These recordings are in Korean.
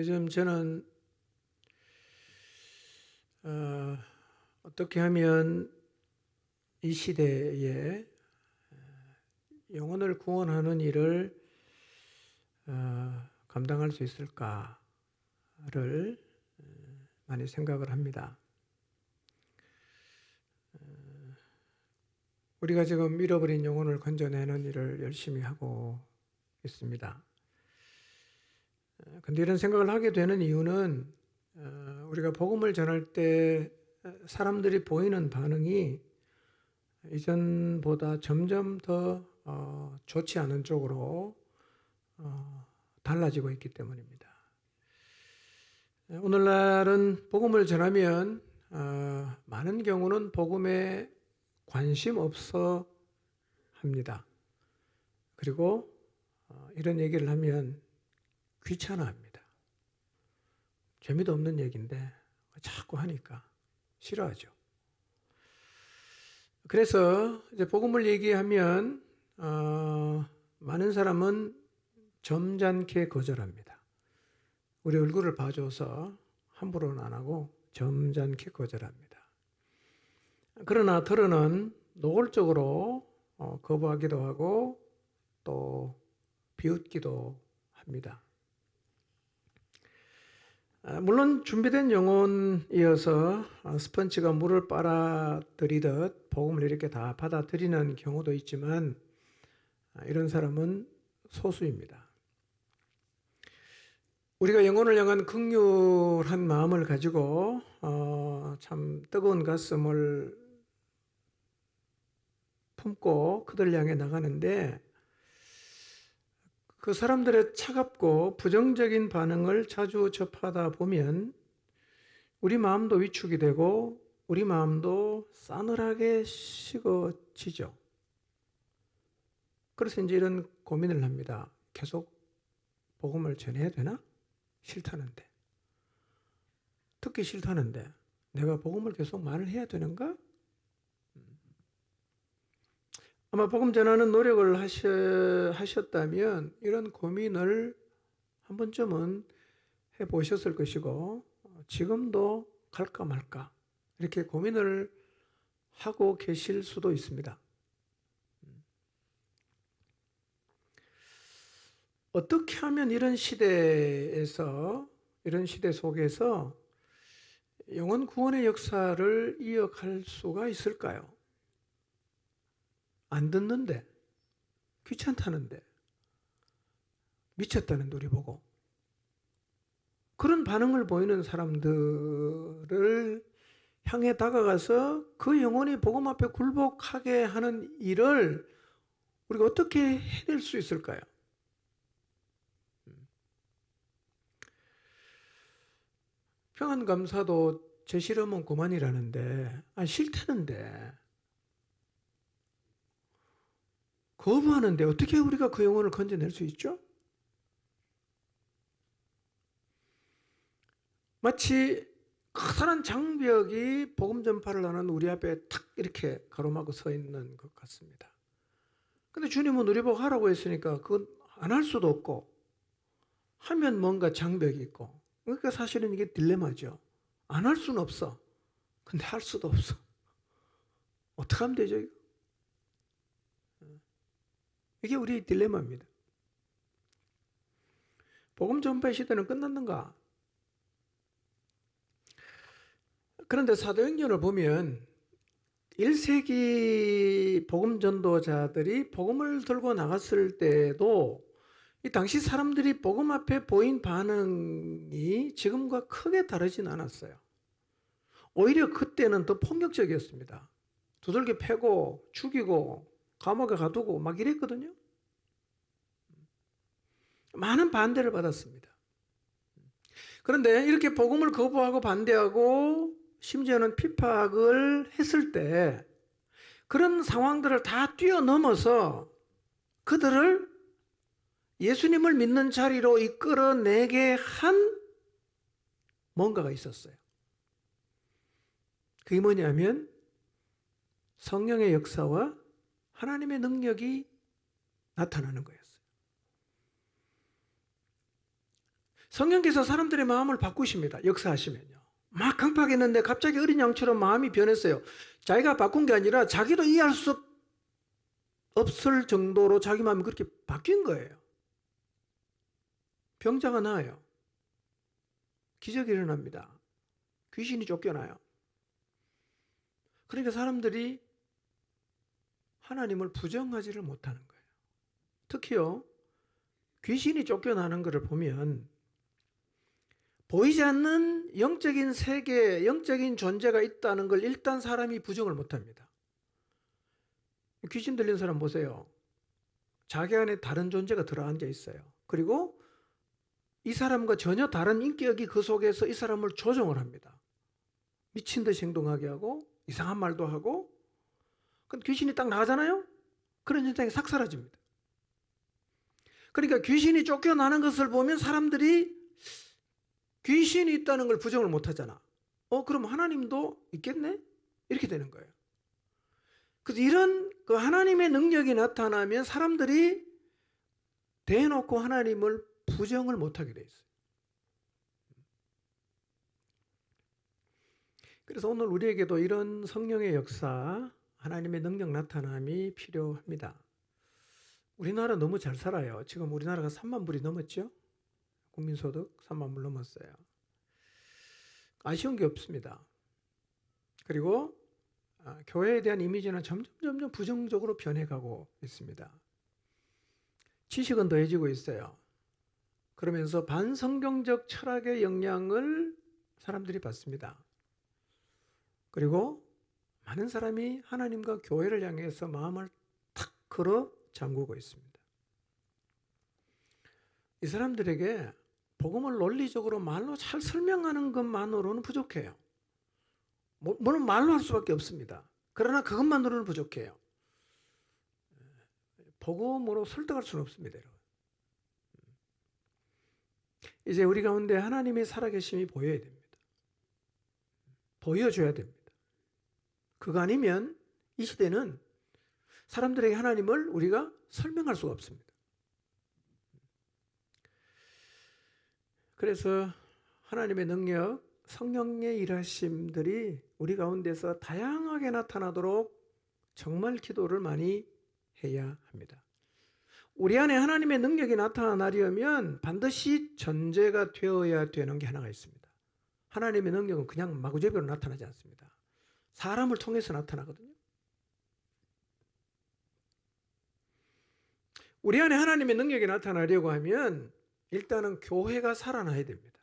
요즘 저는 어떻게 하면 이 시대에 영혼을 구원하는 일을 감당할 수 있을까를 많이 생각을 합니다. 우리가 지금 잃어버린 영혼을 건져내는 일을 열심히 하고 있습니다. 근데 이런 생각을 하게 되는 이유는 우리가 복음을 전할 때 사람들이 보이는 반응이 이전보다 점점 더 좋지 않은 쪽으로 달라지고 있기 때문입니다. 오늘날은 복음을 전하면 많은 경우는 복음에 관심 없어 합니다. 그리고 이런 얘기를 하면 귀찮아합니다. 재미도 없는 얘기인데 자꾸 하니까 싫어하죠. 그래서 이제 복음을 얘기하면 많은 사람은 점잖게 거절합니다. 우리 얼굴을 봐줘서 함부로는 안 하고 점잖게 거절합니다. 그러나 더러는 노골적으로 거부하기도 하고 또 비웃기도 합니다. 물론 준비된 영혼이어서 스펀지가 물을 빨아들이듯 복음을 이렇게 다 받아들이는 경우도 있지만 이런 사람은 소수입니다. 우리가 영혼을 향한 긍휼한 마음을 가지고 참 뜨거운 가슴을 품고 그들 향해 나가는데 그 사람들의 차갑고 부정적인 반응을 자주 접하다 보면 우리 마음도 위축이 되고 우리 마음도 싸늘하게 식어지죠. 그래서 이제 이런 고민을 합니다. 계속 복음을 전해야 되나? 싫다는데. 듣기 싫다는데 내가 복음을 계속 말을 해야 되는가? 아마 복음 전하는 노력을 하셨다면 이런 고민을 한 번쯤은 해보셨을 것이고 지금도 갈까 말까 이렇게 고민을 하고 계실 수도 있습니다. 어떻게 하면 이런 시대에서 이런 시대 속에서 영혼 구원의 역사를 이어갈 수가 있을까요? 안 듣는데, 귀찮다는데, 미쳤다는데 우리 보고 그런 반응을 보이는 사람들을 향해 다가가서 그 영혼이 복음 앞에 굴복하게 하는 일을 우리가 어떻게 해낼 수 있을까요? 평안감사도 제 싫으면 그만이라는데 싫다는데 거부하는데 어떻게 우리가 그 영혼을 건져낼 수 있죠? 마치 커다란 장벽이 복음 전파를 하는 우리 앞에 탁 이렇게 가로막고 서 있는 것 같습니다. 근데 주님은 우리 보고 하라고 했으니까 그건 안 할 수도 없고 하면 뭔가 장벽이 있고 그러니까 사실은 이게 딜레마죠. 안 할 수는 없어. 근데 할 수도 없어. 어떻게 하면 되죠? 이게 우리의 딜레마입니다. 복음 전파의 시대는 끝났는가? 그런데 사도행전을 보면 1세기 복음 전도자들이 복음을 들고 나갔을 때도 이 당시 사람들이 복음 앞에 보인 반응이 지금과 크게 다르진 않았어요. 오히려 그때는 더 폭력적이었습니다. 두들겨 패고 죽이고 감옥에 가두고 막 이랬거든요. 많은 반대를 받았습니다. 그런데 이렇게 복음을 거부하고 반대하고 심지어는 핍박을 했을 때 그런 상황들을 다 뛰어넘어서 그들을 예수님을 믿는 자리로 이끌어내게 한 뭔가가 있었어요. 그게 뭐냐면 성령의 역사와 하나님의 능력이 나타나는 거였어요. 성령께서 사람들의 마음을 바꾸십니다. 역사하시면요. 막 강팍했는데 갑자기 어린 양처럼 마음이 변했어요. 자기가 바꾼 게 아니라 자기도 이해할 수 없을 정도로 자기 마음이 그렇게 바뀐 거예요. 병자가 나아요. 기적이 일어납니다. 귀신이 쫓겨나요. 그러니까 사람들이 하나님을 부정하지를 못하는 거예요. 특히요, 귀신이 쫓겨나는 것을 보면 보이지 않는 영적인 세계, 영적인 존재가 있다는 걸 일단 사람이 부정을 못합니다. 귀신 들린 사람 보세요. 자기 안에 다른 존재가 들어앉아 있어요. 그리고 이 사람과 전혀 다른 인격이 그 속에서 이 사람을 조종을 합니다. 미친 듯이 행동하게 하고 이상한 말도 하고. 근데 귀신이 딱 나가잖아요? 그런 현상이 싹 사라집니다. 그러니까 귀신이 쫓겨나는 것을 보면 사람들이 귀신이 있다는 걸 부정을 못 하잖아. 그럼 하나님도 있겠네? 이렇게 되는 거예요. 그래서 이런 그 하나님의 능력이 나타나면 사람들이 대놓고 하나님을 부정을 못하게 돼 있어요. 그래서 오늘 우리에게도 이런 성령의 역사, 하나님의 능력 나타남이 필요합니다. 우리나라 너무 잘 살아요. 지금 우리나라가 3만 불이 넘었죠? 국민소득 3만 불 넘었어요. 아쉬운 게 없습니다. 그리고 교회에 대한 이미지는 점점 부정적으로 변해가고 있습니다. 지식은 더해지고 있어요. 그러면서 반성경적 철학의 영향을 사람들이 받습니다. 그리고 많은 사람이 하나님과 교회를 향해서 마음을 탁 걸어 잠그고 있습니다. 이 사람들에게 복음을 논리적으로 말로 잘 설명하는 것만으로는 부족해요. 물론 말로 할 수밖에 없습니다. 그러나 그것만으로는 부족해요. 복음으로 설득할 수는 없습니다. 여러분. 이제 우리 가운데 하나님의 살아계심이 보여야 됩니다. 보여줘야 됩니다. 그거 아니면 이 시대는 사람들에게 하나님을 우리가 설명할 수가 없습니다. 그래서 하나님의 능력, 성령의 일하심들이 우리 가운데서 다양하게 나타나도록 정말 기도를 많이 해야 합니다. 우리 안에 하나님의 능력이 나타나려면 반드시 전제가 되어야 되는 게 하나가 있습니다. 하나님의 능력은 그냥 마구잡이로 나타나지 않습니다. 사람을 통해서 나타나거든요. 우리 안에 하나님의 능력이 나타나려고 하면 일단은 교회가 살아나야 됩니다.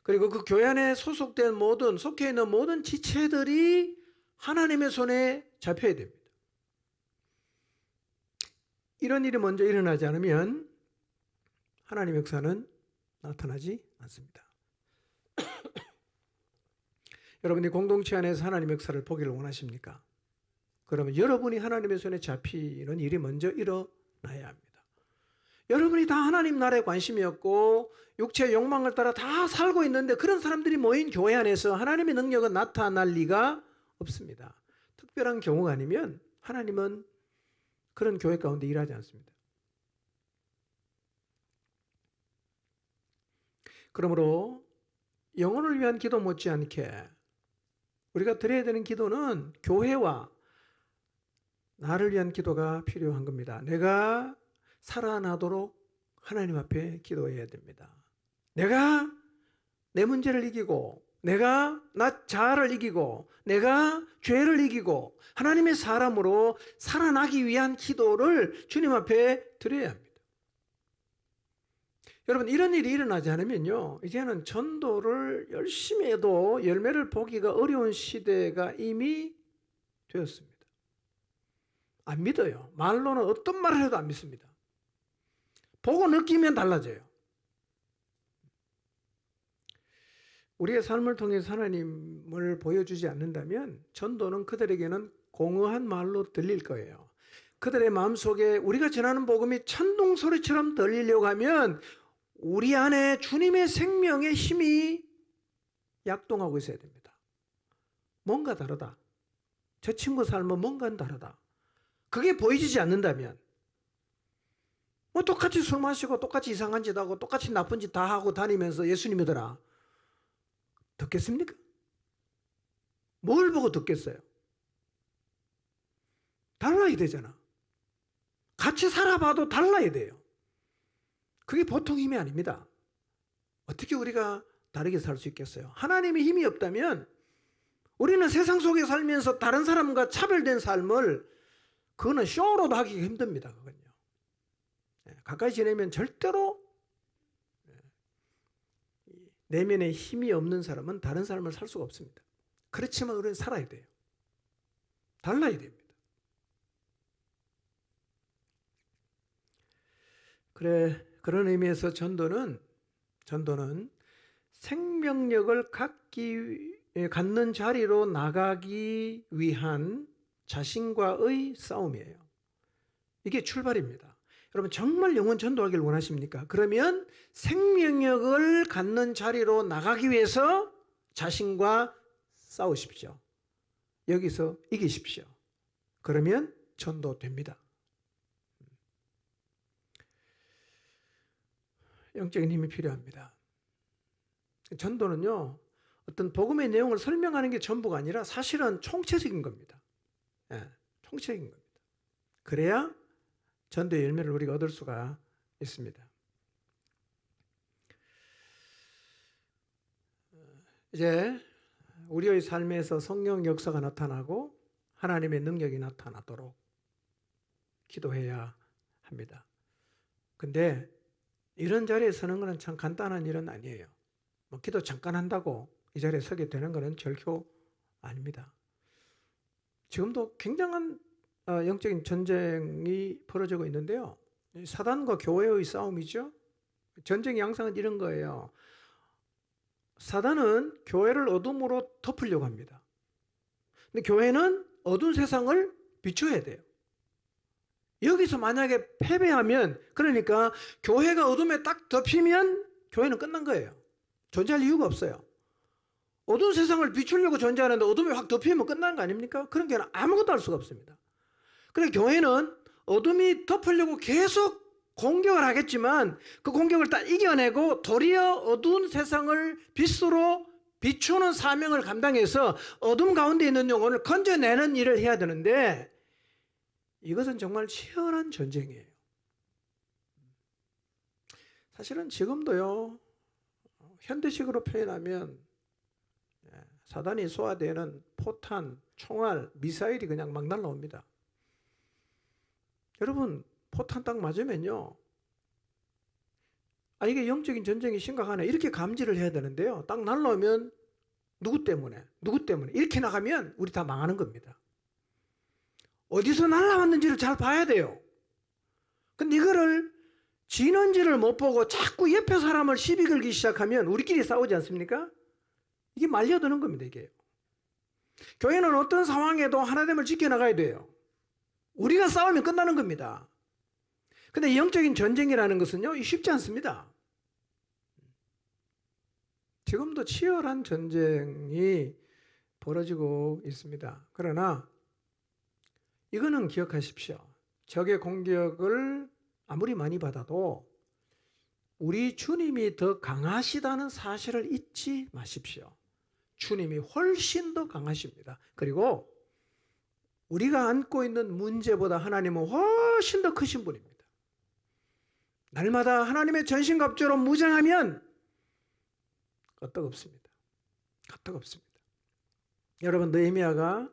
그리고 그 교회 안에 소속된 속해 있는 모든 지체들이 하나님의 손에 잡혀야 됩니다. 이런 일이 먼저 일어나지 않으면 하나님의 역사는 나타나지 않습니다. 여러분이 공동체 안에서 하나님의 역사를 보기를 원하십니까? 그러면 여러분이 하나님의 손에 잡히는 일이 먼저 일어나야 합니다. 여러분이 다 하나님 나라에 관심이 없고 육체의 욕망을 따라 다 살고 있는데 그런 사람들이 모인 교회 안에서 하나님의 능력은 나타날 리가 없습니다. 특별한 경우가 아니면 하나님은 그런 교회 가운데 일하지 않습니다. 그러므로 영혼을 위한 기도 못지않게 우리가 드려야 되는 기도는 교회와 나를 위한 기도가 필요한 겁니다. 내가 살아나도록 하나님 앞에 기도해야 됩니다. 내가 내 문제를 이기고 내가 나 자아를 이기고 내가 죄를 이기고 하나님의 사람으로 살아나기 위한 기도를 주님 앞에 드려야 합니다. 여러분 이런 일이 일어나지 않으면요 이제는 전도를 열심히 해도 열매를 보기가 어려운 시대가 이미 되었습니다. 안 믿어요. 말로는 어떤 말을 해도 안 믿습니다. 보고 느끼면 달라져요. 우리의 삶을 통해서 하나님을 보여주지 않는다면 전도는 그들에게는 공허한 말로 들릴 거예요. 그들의 마음속에 우리가 전하는 복음이 천둥소리처럼 들리려고 하면 우리 안에 주님의 생명의 힘이 약동하고 있어야 됩니다. 뭔가 다르다. 저 친구 삶은 뭔가 다르다. 그게 보여지지 않는다면 뭐 똑같이 술 마시고 똑같이 이상한 짓 하고 똑같이 나쁜 짓 다 하고 다니면서 예수님 믿어라. 듣겠습니까? 뭘 보고 듣겠어요? 달라야 되잖아. 같이 살아봐도 달라야 돼요. 그게 보통 힘이 아닙니다. 어떻게 우리가 다르게 살 수 있겠어요? 하나님의 힘이 없다면 우리는 세상 속에 살면서 다른 사람과 차별된 삶을 그거는 쇼로도 하기가 힘듭니다. 그건요. 가까이 지내면 절대로 내면에 힘이 없는 사람은 다른 삶을 살 수가 없습니다. 그렇지만 우리는 살아야 돼요. 달라야 됩니다. 그런 의미에서 전도는 생명력을 갖는 자리로 나가기 위한 자신과의 싸움이에요. 이게 출발입니다. 여러분 정말 영혼 전도하기를 원하십니까? 그러면 생명력을 갖는 자리로 나가기 위해서 자신과 싸우십시오. 여기서 이기십시오. 그러면 전도됩니다. 영적인 힘이 필요합니다. 전도는요, 어떤 복음의 내용을 설명하는 게 전부가 아니라 사실은 총체적인 겁니다. 총체적인 겁니다. 그래야 전도의 열매를 우리가 얻을 수가 있습니다. 이제 우리의 삶에서 성령 역사가 나타나고 하나님의 능력이 나타나도록 기도해야 합니다. 근데 이런 자리에 서는 것은 참 간단한 일은 아니에요. 뭐 기도 잠깐 한다고 이 자리에 서게 되는 것은 결코 아닙니다. 지금도 굉장한 영적인 전쟁이 벌어지고 있는데요. 사단과 교회의 싸움이죠. 전쟁의 양상은 이런 거예요. 사단은 교회를 어둠으로 덮으려고 합니다. 근데 교회는 어두운 세상을 비춰야 돼요. 여기서 만약에 패배하면, 그러니까 교회가 어둠에 딱 덮이면 교회는 끝난 거예요. 존재할 이유가 없어요. 어두운 세상을 비추려고 존재하는데 어둠에 확 덮이면 끝나는 거 아닙니까? 그런 게 아무것도 할 수가 없습니다. 그래서 교회는 어둠이 덮으려고 계속 공격을 하겠지만 그 공격을 딱 이겨내고 도리어 어두운 세상을 빛으로 비추는 사명을 감당해서 어둠 가운데 있는 영혼을 건져내는 일을 해야 되는데, 이것은 정말 치열한 전쟁이에요. 사실은 지금도요, 현대식으로 표현하면 사단이 쏘아대는 포탄, 총알, 미사일이 그냥 막 날라옵니다. 여러분, 포탄 딱 맞으면요, 이게 영적인 전쟁이 심각하네, 이렇게 감지를 해야 되는데요, 딱 날라오면 누구 때문에 이렇게 나가면 우리 다 망하는 겁니다. 어디서 날라왔는지를 잘 봐야 돼요. 근데 이거를 지는지를 못 보고 자꾸 옆에 사람을 시비 걸기 시작하면 우리끼리 싸우지 않습니까? 이게 말려드는 겁니다, 이게. 교회는 어떤 상황에도 하나됨을 지켜나가야 돼요. 우리가 싸우면 끝나는 겁니다. 근데 영적인 전쟁이라는 것은요, 쉽지 않습니다. 지금도 치열한 전쟁이 벌어지고 있습니다. 그러나 이거는 기억하십시오. 적의 공격을 아무리 많이 받아도 우리 주님이 더 강하시다는 사실을 잊지 마십시오. 주님이 훨씬 더 강하십니다. 그리고 우리가 안고 있는 문제보다 하나님은 훨씬 더 크신 분입니다. 날마다 하나님의 전신갑주로 무장하면 끄떡없습니다. 끄떡없습니다. 여러분, 느헤미야가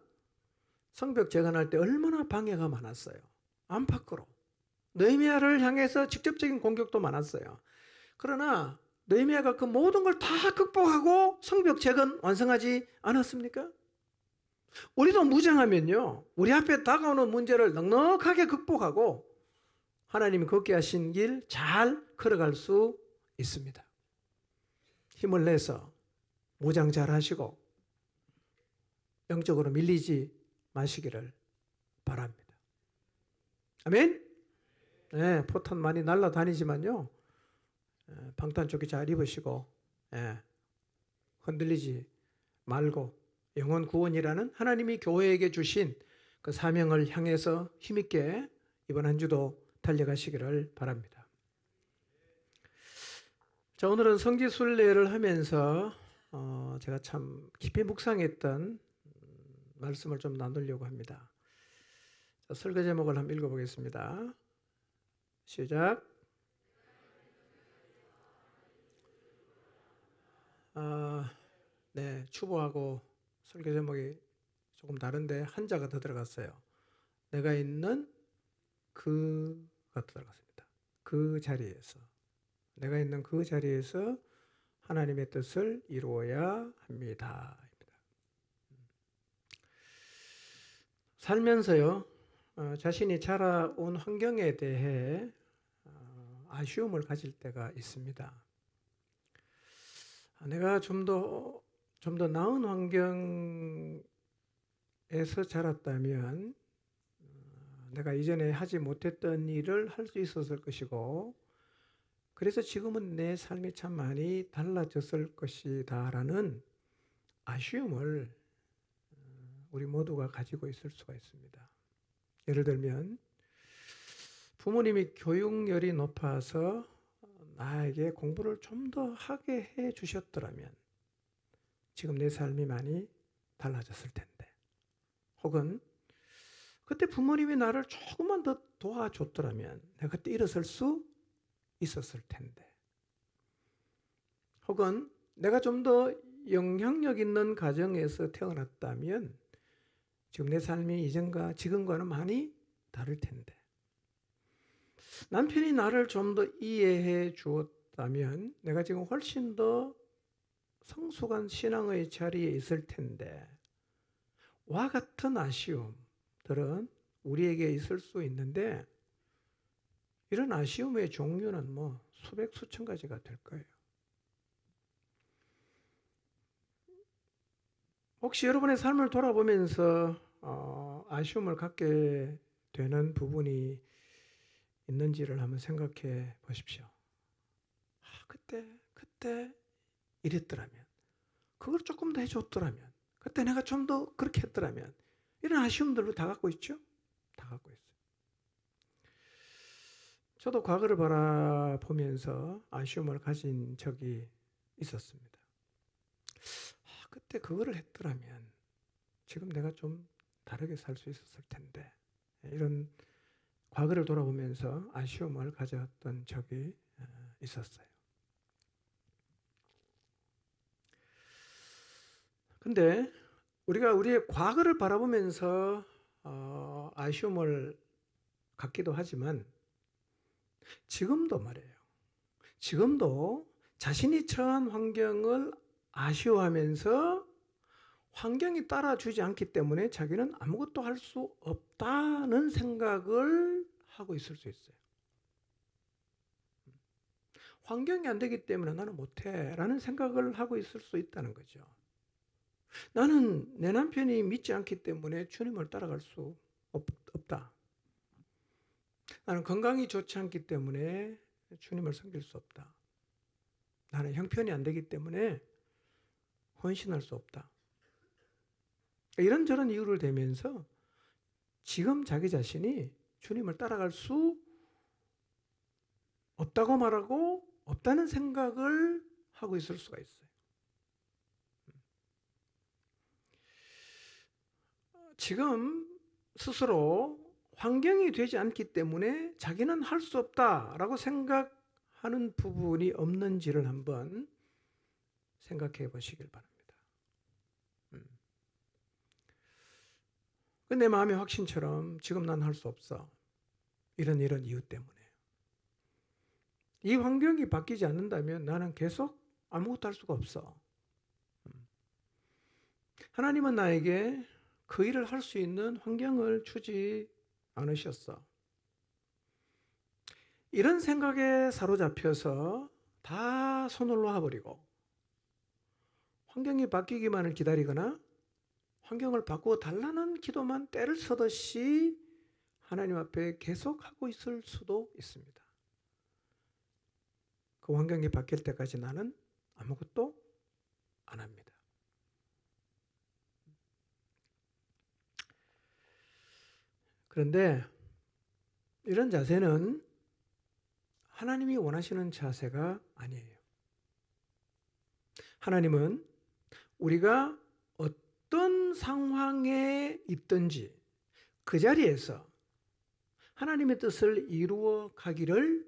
성벽 재건할 때 얼마나 방해가 많았어요. 안팎으로. 느헤미야를 향해서 직접적인 공격도 많았어요. 그러나 느헤미야가 그 모든 걸 다 극복하고 성벽 재건 완성하지 않았습니까? 우리도 무장하면요, 우리 앞에 다가오는 문제를 넉넉하게 극복하고 하나님이 걷게 하신 길 잘 걸어갈 수 있습니다. 힘을 내서 무장 잘 하시고 영적으로 밀리지 마시기를 바랍니다. 아멘? 네, 포탄 많이 날아다니지만요, 방탄조끼 잘 입으시고 흔들리지 말고 영혼 구원이라는 하나님이 교회에게 주신 그 사명을 향해서 힘있게 이번 한 주도 달려가시기를 바랍니다. 자, 오늘은 성지순례를 하면서 제가 참 깊이 묵상했던 말씀을 좀 나누려고 합니다. 자, 설교 제목을 한번 읽어보겠습니다. 시작. 네, 추보하고 설교 제목이 조금 다른데 한자가 더 들어갔어요. 내가 있는 그가 들어갔습니다. 그 자리에서, 내가 있는 그 자리에서 하나님의 뜻을 이루어야 합니다. 살면서요, 자신이 자라온 환경에 대해 아쉬움을 가질 때가 있습니다. 내가 좀 더 나은 환경에서 자랐다면 내가 이전에 하지 못했던 일을 할 수 있었을 것이고, 그래서 지금은 내 삶이 참 많이 달라졌을 것이다 라는 아쉬움을 우리 모두가 가지고 있을 수가 있습니다. 예를 들면 부모님이 교육열이 높아서 나에게 공부를 좀 더 하게 해 주셨더라면 지금 내 삶이 많이 달라졌을 텐데, 혹은 그때 부모님이 나를 조금만 더 도와줬더라면 내가 그때 일어설 수 있었을 텐데, 혹은 내가 좀 더 영향력 있는 가정에서 태어났다면 지금 내 삶이 이전과 지금과는 많이 다를 텐데, 남편이 나를 좀 더 이해해 주었다면 내가 지금 훨씬 더 성숙한 신앙의 자리에 있을 텐데, 와 같은 아쉬움들은 우리에게 있을 수 있는데, 이런 아쉬움의 종류는 수백 수천 가지가 될 거예요. 혹시 여러분의 삶을 돌아보면서 아쉬움을 갖게 되는 부분이 있는지를 한번 생각해 보십시오. 그때 이랬더라면, 그걸 조금 더 해줬더라면, 그때 내가 좀 더 그렇게 했더라면, 이런 아쉬움들로 다 갖고 있죠? 다 갖고 있어요. 저도 과거를 바라보면서 아쉬움을 가진 적이 있었습니다. 그때 그거를 했더라면 지금 내가 좀 다르게 살 수 있었을 텐데, 이런 과거를 돌아보면서 아쉬움을 가졌던 적이 있었어요. 근데 우리가 우리의 과거를 바라보면서 아쉬움을 갖기도 하지만, 지금도 말이에요. 지금도 자신이 처한 환경을 아쉬워하면서 환경이 따라주지 않기 때문에 자기는 아무것도 할 수 없다는 생각을 하고 있을 수 있어요. 환경이 안 되기 때문에 나는 못해 라는 생각을 하고 있을 수 있다는 거죠. 나는 내 남편이 믿지 않기 때문에 주님을 따라갈 수 없다. 나는 건강이 좋지 않기 때문에 주님을 섬길 수 없다. 나는 형편이 안 되기 때문에 헌신할 수 없다. 이런저런 이유를 대면서 지금 자기 자신이 주님을 따라갈 수 없다고 말하고 없다는 생각을 하고 있을 수가 있어요. 지금 스스로 환경이 되지 않기 때문에 자기는 할 수 없다라고 생각하는 부분이 없는지를 한번 생각해 보시길 바랍니다. 내 마음의 확신처럼 지금 난 할 수 없어. 이런 이유 때문에. 이 환경이 바뀌지 않는다면 나는 계속 아무것도 할 수가 없어. 하나님은 나에게 그 일을 할 수 있는 환경을 주지 않으셨어. 이런 생각에 사로잡혀서 다 손을 놓아버리고 환경이 바뀌기만을 기다리거나 환경을 바꾸어 달라는 기도만 때를 서듯이 하나님 앞에 계속하고 있을 수도 있습니다. 그 환경이 바뀔 때까지 나는 아무것도 안 합니다. 그런데 이런 자세는 하나님이 원하시는 자세가 아니에요. 하나님은 우리가 어떤 상황에 있든지 그 자리에서 하나님의 뜻을 이루어 가기를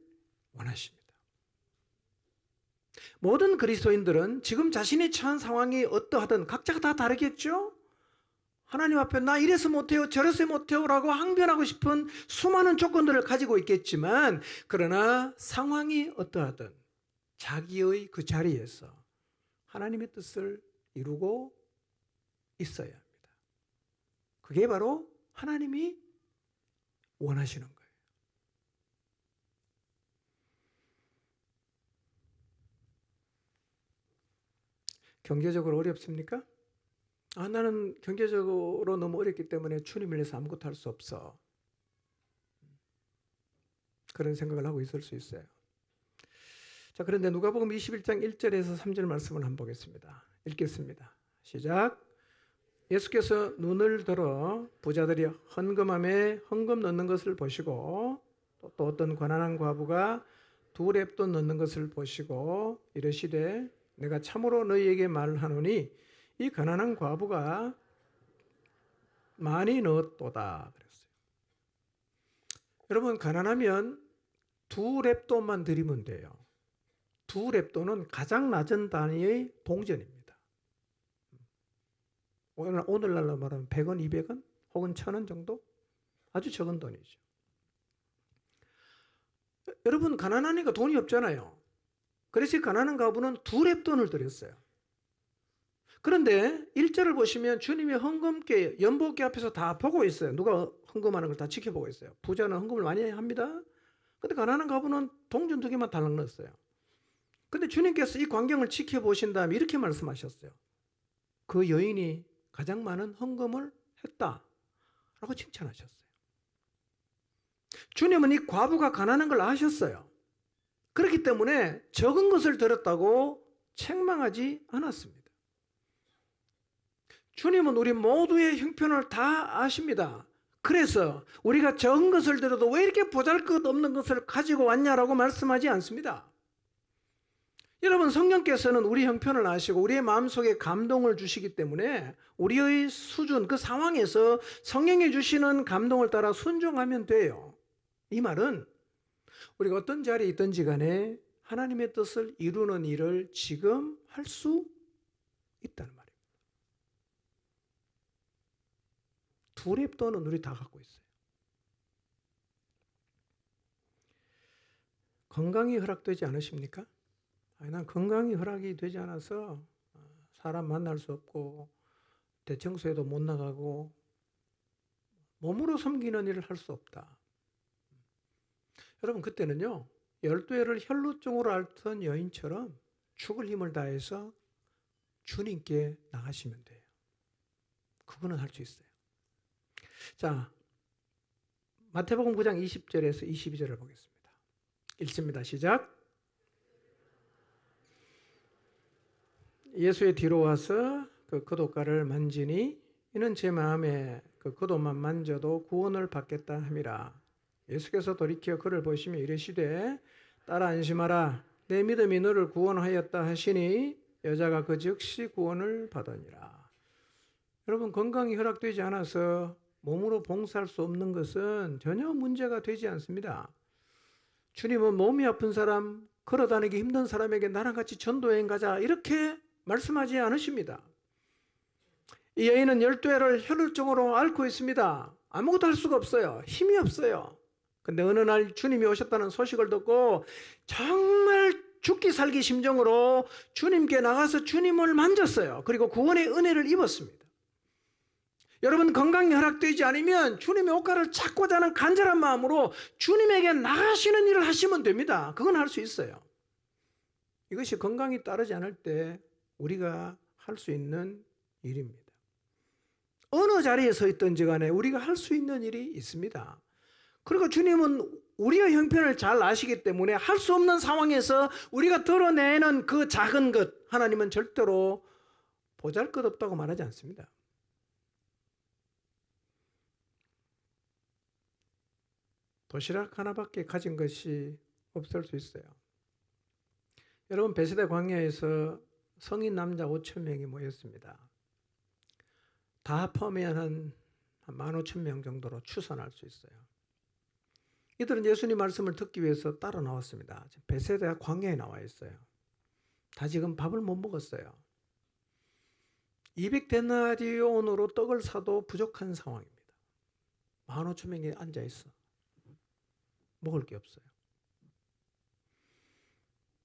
원하십니다. 모든 그리스도인들은 지금 자신이 처한 상황이 어떠하든 각자가 다 다르겠죠? 하나님 앞에 나 이래서 못해요, 저래서 못해요 라고 항변하고 싶은 수많은 조건들을 가지고 있겠지만, 그러나 상황이 어떠하든 자기의 그 자리에서 하나님의 뜻을 이루고 있어야 합니다. 그게 바로 하나님이 원하시는 거예요. 경제적으로 어렵습니까? 나는 경제적으로 너무 어렵기 때문에 주님을 위해서 아무것도 할 수 없어. 그런 생각을 하고 있을 수 있어요. 자, 그런데 누가복음 21장 1절에서 3절 말씀을 한번 보겠습니다. 읽겠습니다. 시작. 예수께서 눈을 들어 부자들이 헌금함에 헌금 넣는 것을 보시고 또 어떤 가난한 과부가 2렙돈 넣는 것을 보시고 이르시되 내가 참으로 너희에게 말하노니 이 가난한 과부가 많이 넣었도다 그랬어요. 여러분, 가난하면 2렙돈만 드리면 돼요. 2렙돈은 가장 낮은 단위의 동전입니다. 오늘날로 말하면 100원, 200원 혹은 1000원 정도? 아주 적은 돈이죠. 여러분, 가난하니까 돈이 없잖아요. 그래서 가난한 과부는 2렙돈을 드렸어요. 그런데 1절을 보시면 주님이 헌금계, 연복계 앞에서 다 보고 있어요. 누가 헌금하는 걸 다 지켜보고 있어요. 부자는 헌금을 많이 합니다. 근데 가난한 과부는 동전 2개만 달랑 넣었어요. 근데 주님께서 이 광경을 지켜보신 다음에 이렇게 말씀하셨어요. 그 여인이 가장 많은 헌금을 했다라고 칭찬하셨어요. 주님은 이 과부가 가난한 걸 아셨어요. 그렇기 때문에 적은 것을 드렸다고 책망하지 않았습니다. 주님은 우리 모두의 형편을 다 아십니다. 그래서 우리가 적은 것을 드려도 왜 이렇게 보잘것없는 것을 가지고 왔냐라고 말씀하지 않습니다. 여러분, 성령께서는 우리 형편을 아시고 우리의 마음속에 감동을 주시기 때문에 우리의 수준, 그 상황에서 성령이 주시는 감동을 따라 순종하면 돼요. 이 말은 우리가 어떤 자리에 있든지 간에 하나님의 뜻을 이루는 일을 지금 할 수 있다는 말입니다. 2렙돈은 우리 다 갖고 있어요. 건강이 허락되지 않으십니까? 난 건강이 허락이 되지 않아서 사람 만날 수 없고 대청소에도 못 나가고 몸으로 섬기는 일을 할 수 없다. 여러분, 그때는요 12해를 혈루증으로 앓던 여인처럼 죽을 힘을 다해서 주님께 나가시면 돼요. 그거는 할 수 있어요. 자, 마태복음 9장 20절에서 22절을 보겠습니다. 읽습니다. 시작. 예수의 뒤로 와서 그 겉옷가를 만지니 이는 제 마음에 그 겉옷만 만져도 구원을 받겠다 함이라. 예수께서 돌이켜 그를 보시며 이르시되 딸아 안심하라 내 믿음이 너를 구원하였다 하시니 여자가 그 즉시 구원을 받으니라. 여러분, 건강이 허락되지 않아서 몸으로 봉사할 수 없는 것은 전혀 문제가 되지 않습니다. 주님은 몸이 아픈 사람, 걸어다니기 힘든 사람에게 나랑 같이 전도여행 가자 이렇게 말씀하지 않으십니다. 이 여인은 12해를 혈루증으로 앓고 있습니다. 아무것도 할 수가 없어요. 힘이 없어요. 근데 어느 날 주님이 오셨다는 소식을 듣고 정말 죽기 살기 심정으로 주님께 나가서 주님을 만졌어요. 그리고 구원의 은혜를 입었습니다. 여러분, 건강이 허락되지 않으면 주님의 옷가를 찾고자 하는 간절한 마음으로 주님에게 나가시는 일을 하시면 됩니다. 그건 할 수 있어요. 이것이 건강이 따르지 않을 때 우리가 할 수 있는 일입니다. 어느 자리에 서 있든지 간에 우리가 할 수 있는 일이 있습니다. 그리고 주님은 우리의 형편을 잘 아시기 때문에 할 수 없는 상황에서 우리가 드러내는 그 작은 것, 하나님은 절대로 보잘것없다고 말하지 않습니다. 도시락 하나밖에 가진 것이 없을 수 있어요. 여러분, 베세다 광야에서 성인 남자 5천 명이 모였습니다. 다 포함하면 한 15,000명 정도로 추산할 수 있어요. 이들은 예수님 말씀을 듣기 위해서 따라 나왔습니다. 베세다 광야에 나와 있어요. 다 지금 밥을 못 먹었어요. 200데나리온으로 떡을 사도 부족한 상황입니다. 15,000명이 앉아 있어. 먹을 게 없어요.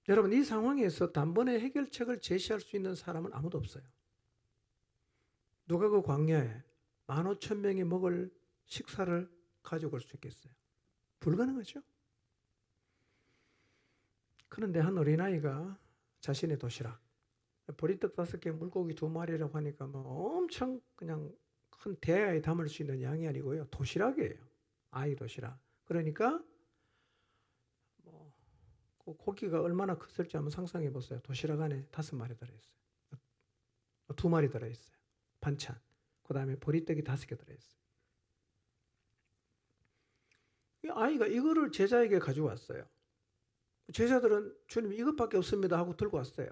여러분, 이 상황에서 단번에 해결책을 제시할 수 있는 사람은 아무도 없어요. 누가 그 광야에 15,000명이 먹을 식사를 가져올 수 있겠어요? 불가능하죠. 그런데 한 어린아이가 자신의 도시락, 보리떡 5개, 물고기 2마리라고 하니까 뭐 엄청 그냥 큰 대야에 담을 수 있는 양이 아니고요. 도시락이에요. 아이 도시락. 그러니까 뭐 고기가 얼마나 컸을지 한번 상상해 보세요. 도시락 안에 5마리 들어있어요. 2마리 들어있어요. 반찬. 그 다음에 보리떡이 5개 들어있어요. 이 아이가 이거를 제자에게 가지고 왔어요. 제자들은 주님 이것밖에 없습니다 하고 들고 왔어요.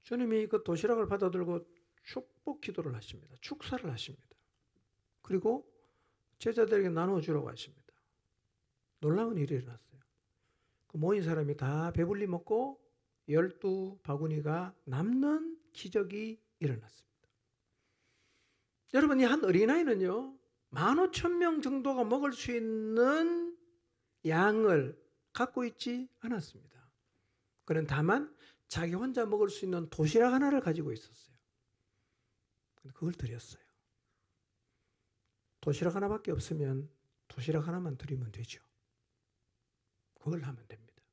주님이 그 도시락을 받아 들고 축복 기도를 하십니다. 축사를 하십니다. 그리고 제자들에게 나눠주라고 하십니다. 놀라운 일이 일어났어요. 그 모인 사람이 다 배불리 먹고 12바구니가 남는 기적이 일어났습니다. 여러분, 이 한 어린아이는요, 15,000명 정도가 먹을 수 있는 양을 갖고 있지 않았습니다. 그는 다만 자기 혼자 먹을 수 있는 도시락 하나를 가지고 있었어요. 근데 그걸 드렸어요. 도시락 하나밖에 없으면 도시락 하나만 드리면 되죠. 그걸 하면 됩니다.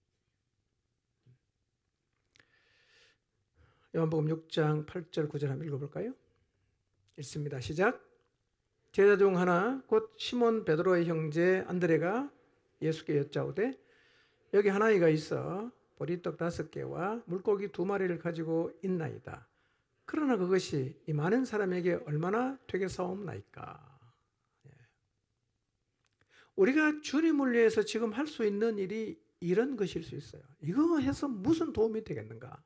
요한복음 6장 8절 9절 한번 읽어볼까요? 읽습니다. 시작. 제자 중 하나 곧 시몬 베드로의 형제 안드레가 예수께 여짜오되 여기 한 아이가 있어 보리떡 5개와 물고기 2마리를 가지고 있나이다. 그러나 그것이 이 많은 사람에게 얼마나 되겠사옵나이까. 우리가 주님을 위해서 지금 할 수 있는 일이 이런 것일 수 있어요. 이거 해서 무슨 도움이 되겠는가?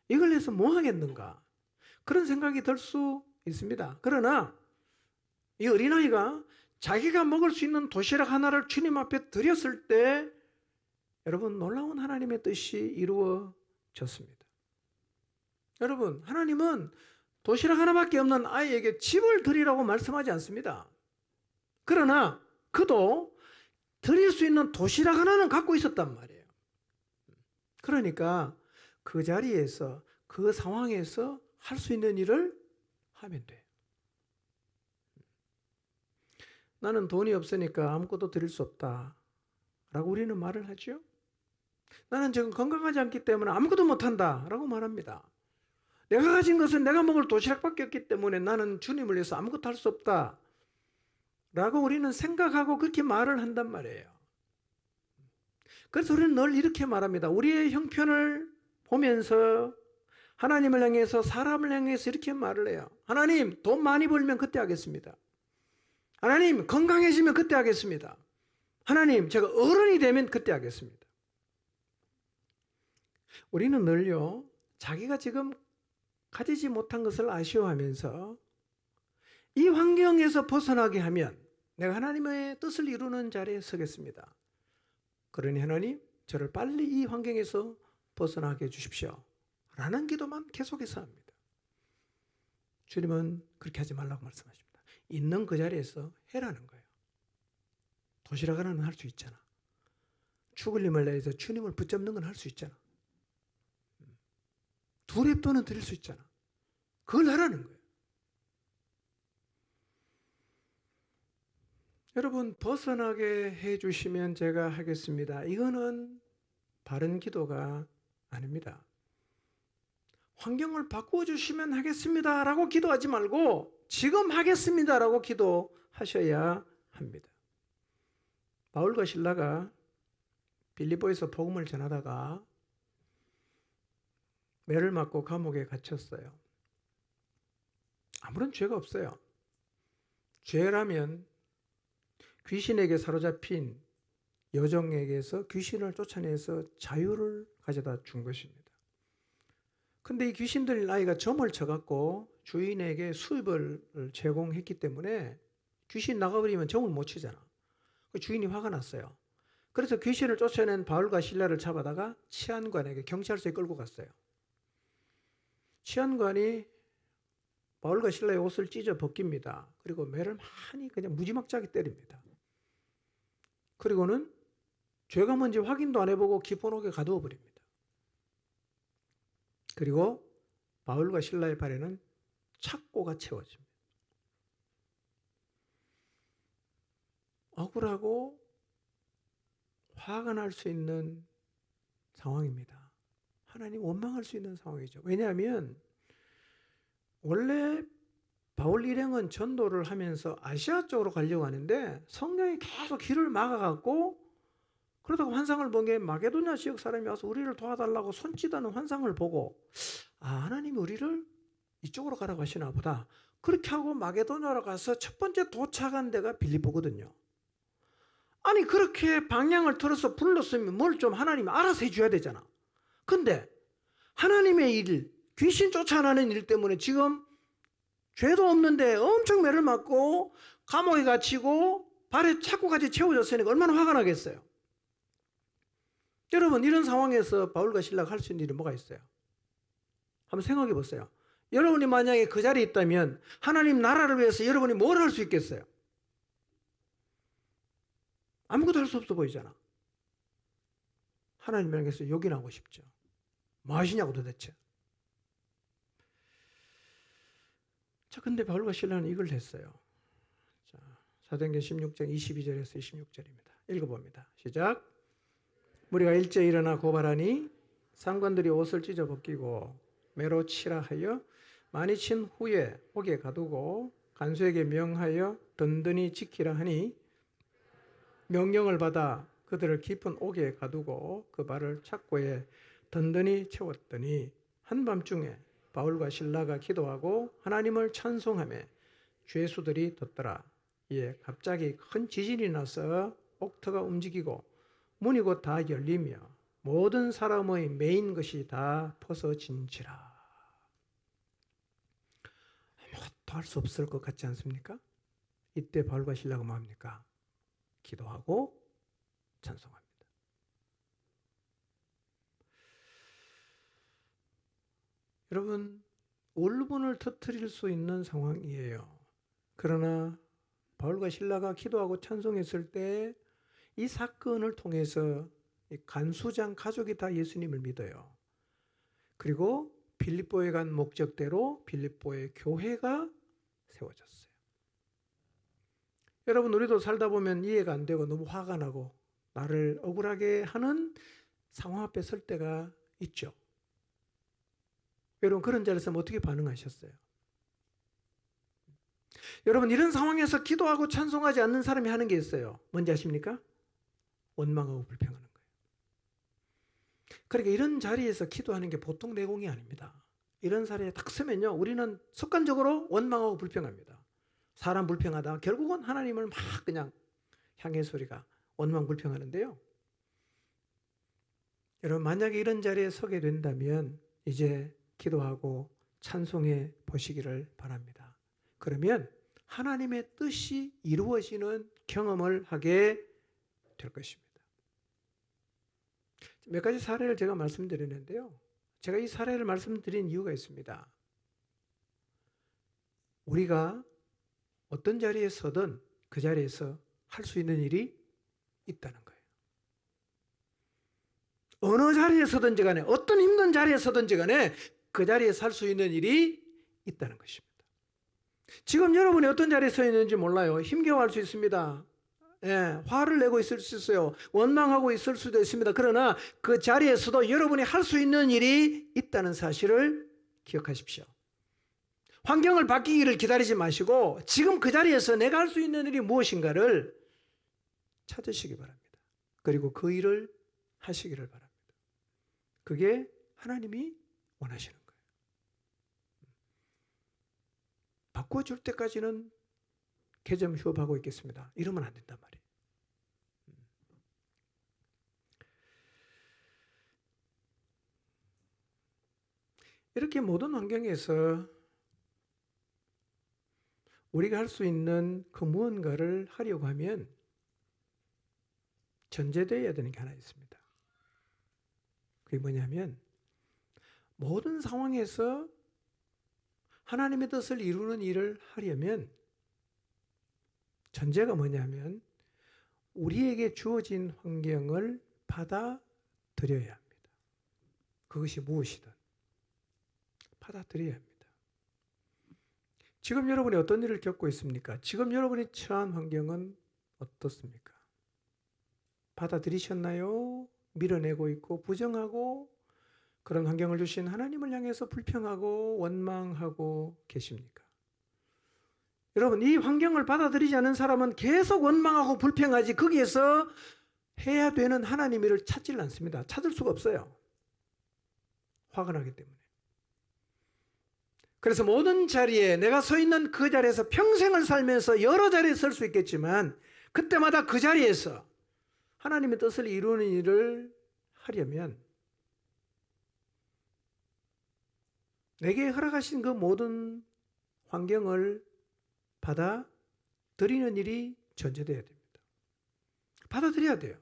이걸 해서 뭐 하겠는가? 그런 생각이 들 수 있습니다. 그러나 이 어린아이가 자기가 먹을 수 있는 도시락 하나를 주님 앞에 드렸을 때 여러분, 놀라운 하나님의 뜻이 이루어졌습니다. 여러분, 하나님은 도시락 하나밖에 없는 아이에게 집을 드리라고 말씀하지 않습니다. 그러나 그도 드릴 수 있는 도시락 하나는 갖고 있었단 말이에요. 그러니까 그 자리에서 그 상황에서 할 수 있는 일을 하면 돼요. 나는 돈이 없으니까 아무것도 드릴 수 없다 라고 우리는 말을 하죠. 나는 지금 건강하지 않기 때문에 아무것도 못한다 라고 말합니다. 내가 가진 것은 내가 먹을 도시락밖에 없기 때문에 나는 주님을 위해서 아무것도 할 수 없다 라고 우리는 생각하고 그렇게 말을 한단 말이에요. 그래서 우리는 늘 이렇게 말합니다. 우리의 형편을 보면서 하나님을 향해서, 사람을 향해서 이렇게 말을 해요. 하나님, 돈 많이 벌면 그때 하겠습니다. 하나님, 건강해지면 그때 하겠습니다. 하나님, 제가 어른이 되면 그때 하겠습니다. 우리는 늘요, 자기가 지금 가지지 못한 것을 아쉬워하면서 이 환경에서 벗어나게 하면 내가 하나님의 뜻을 이루는 자리에 서겠습니다. 그러니 하나님, 저를 빨리 이 환경에서 벗어나게 해주십시오 라는 기도만 계속해서 합니다. 주님은 그렇게 하지 말라고 말씀하십니다. 있는 그 자리에서 해라는 거예요. 도시락 하나는 할 수 있잖아. 죽을 힘을 내서 주님을 붙잡는 건 할 수 있잖아. 2랩돈은 드릴 수 있잖아. 그걸 하라는 거예요. 여러분, 벗어나게 해주시면 제가 하겠습니다. 이거는 바른 기도가 아닙니다. 환경을 바꾸어주시면 하겠습니다 라고 기도하지 말고 지금 하겠습니다 라고 기도하셔야 합니다. 바울과 실라가 빌립보에서 복음을 전하다가 매를 맞고 감옥에 갇혔어요. 아무런 죄가 없어요. 죄라면 귀신에게 사로잡힌 여종에게서 귀신을 쫓아내서 자유를 가져다 준 것입니다. 근데 이 귀신들 아이가 점을 쳐갖고 주인에게 수입을 제공했기 때문에 귀신 나가버리면 점을 못 치잖아. 주인이 화가 났어요. 그래서 귀신을 쫓아낸 바울과 실라를 잡아다가 치안관에게 경찰서에 끌고 갔어요. 치안관이 바울과 실라의 옷을 찢어 벗깁니다. 그리고 매를 많이 그냥 무지막지하게 때립니다. 그리고는 죄가 뭔지 확인도 안 해보고 기포옥에 가두어 버립니다. 그리고 바울과 실라의 발에는 착고가 채워집니다. 억울하고 화가 날 수 있는 상황입니다. 하나님 원망할 수 있는 상황이죠. 왜냐하면 원래 바울 일행은 전도를 하면서 아시아 쪽으로 가려고 하는데 성령이 계속 길을 막아갖고 그러다가 환상을 본 게 마게도냐 지역 사람이 와서 우리를 도와달라고 손짓하는 환상을 보고 하나님이 우리를 이쪽으로 가라고 하시나 보다. 그렇게 하고 마게도냐로 가서 첫 번째 도착한 데가 빌립보거든요. 아니 그렇게 방향을 틀어서 불렀으면 뭘 좀 하나님이 알아서 해줘야 되잖아. 근데 하나님의 일, 귀신 쫓아내는 일 때문에 지금 죄도 없는데 엄청 매를 맞고 감옥에 갇히고 발에 착고까지 채워졌으니까 얼마나 화가 나겠어요. 여러분 이런 상황에서 바울과 실라가 할 수 있는 일이 뭐가 있어요? 한번 생각해 보세요. 여러분이 만약에 그 자리에 있다면 하나님 나라를 위해서 여러분이 뭘 할 수 있겠어요? 아무것도 할 수 없어 보이잖아. 하나님에게서 요긴하고 싶죠. 뭐 하시냐고 도대체. 자, 근데 바울과 실라는 이걸 했어요. 자, 사도행전 16장 22절에서 26절입니다. 읽어봅니다. 시작. 우리가 일제히 일어나 고발하니 상관들이 옷을 찢어 벗기고 매로 치라 하여 많이 친 후에 옥에 가두고 간수에게 명하여 든든히 지키라 하니 명령을 받아 그들을 깊은 옥에 가두고 그 발을 착고에 든든히 채웠더니 한밤중에 바울과 실라가 기도하고 하나님을 찬송하며 죄수들이 듣더라. 이에 갑자기 큰 지진이 나서 옥터가 움직이고 문이 곧 다 열리며 모든 사람의 매인 것이 다 벗어진지라. 아무것도 할 수 없을 것 같지 않습니까? 이때 바울과 실라가 뭐합니까? 기도하고 찬송합니다. 여러분, 울분을 터뜨릴 수 있는 상황이에요. 그러나 바울과 실라가 기도하고 찬송했을 때 이 사건을 통해서 간수장 가족이 다 예수님을 믿어요. 그리고 빌립보에 간 목적대로 빌립보의 교회가 세워졌어요. 여러분 우리도 살다 보면 이해가 안 되고 너무 화가 나고 나를 억울하게 하는 상황 앞에 설 때가 있죠. 여러분 그런 자리에서 어떻게 반응하셨어요? 여러분 이런 상황에서 기도하고 찬송하지 않는 사람이 하는 게 있어요. 뭔지 아십니까? 원망하고 불평하는 거예요. 그러니까 이런 자리에서 기도하는 게 보통 내공이 아닙니다. 이런 자리에 딱 서면요 우리는 습관적으로 원망하고 불평합니다. 사람 불평하다가 결국은 하나님을 막 그냥 향해 소리가 원망 불평하는데요. 여러분 만약에 이런 자리에 서게 된다면 이제 기도하고 찬송해 보시기를 바랍니다. 그러면 하나님의 뜻이 이루어지는 경험을 하게 될 것입니다. 몇 가지 사례를 제가 말씀드리는데요. 제가 이 사례를 말씀드린 이유가 있습니다. 우리가 어떤 자리에 서든 그 자리에서 할 수 있는 일이 있다는 거예요. 어느 자리에 서든지 간에 어떤 힘든 자리에 서든지 간에 그 자리에 살 수 있는 일이 있다는 것입니다. 지금 여러분이 어떤 자리에 서 있는지 몰라요. 힘겨워할 수 있습니다. 예, 화를 내고 있을 수 있어요. 원망하고 있을 수도 있습니다. 그러나 그 자리에서도 여러분이 할 수 있는 일이 있다는 사실을 기억하십시오. 환경을 바뀌기를 기다리지 마시고 지금 그 자리에서 내가 할 수 있는 일이 무엇인가를 찾으시기 바랍니다. 그리고 그 일을 하시기를 바랍니다. 그게 하나님이 원하시는 거예요. 바꿔줄 때까지는 개점 휴업하고 있겠습니다. 이러면 안 된단 말이에요. 이렇게 모든 환경에서 우리가 할 수 있는 그 무언가를 하려고 하면 전제되어야 되는 게 하나 있습니다. 그게 뭐냐면 모든 상황에서 하나님의 뜻을 이루는 일을 하려면 전제가 뭐냐면 우리에게 주어진 환경을 받아들여야 합니다. 그것이 무엇이든 받아들여야 합니다. 지금 여러분이 어떤 일을 겪고 있습니까? 지금 여러분이 처한 환경은 어떻습니까? 받아들이셨나요? 밀어내고 있고 부정하고 그런 환경을 주신 하나님을 향해서 불평하고 원망하고 계십니까? 여러분, 이 환경을 받아들이지 않은 사람은 계속 원망하고 불평하지 거기에서 해야 되는 하나님의 일을 찾지를 않습니다. 찾을 수가 없어요. 화가 나기 때문에. 그래서 모든 자리에 내가 서 있는 그 자리에서 평생을 살면서 여러 자리에 설 수 있겠지만 그때마다 그 자리에서 하나님의 뜻을 이루는 일을 하려면 내게 허락하신 그 모든 환경을 받아들이는 일이 전제되어야 됩니다. 받아들여야 돼요.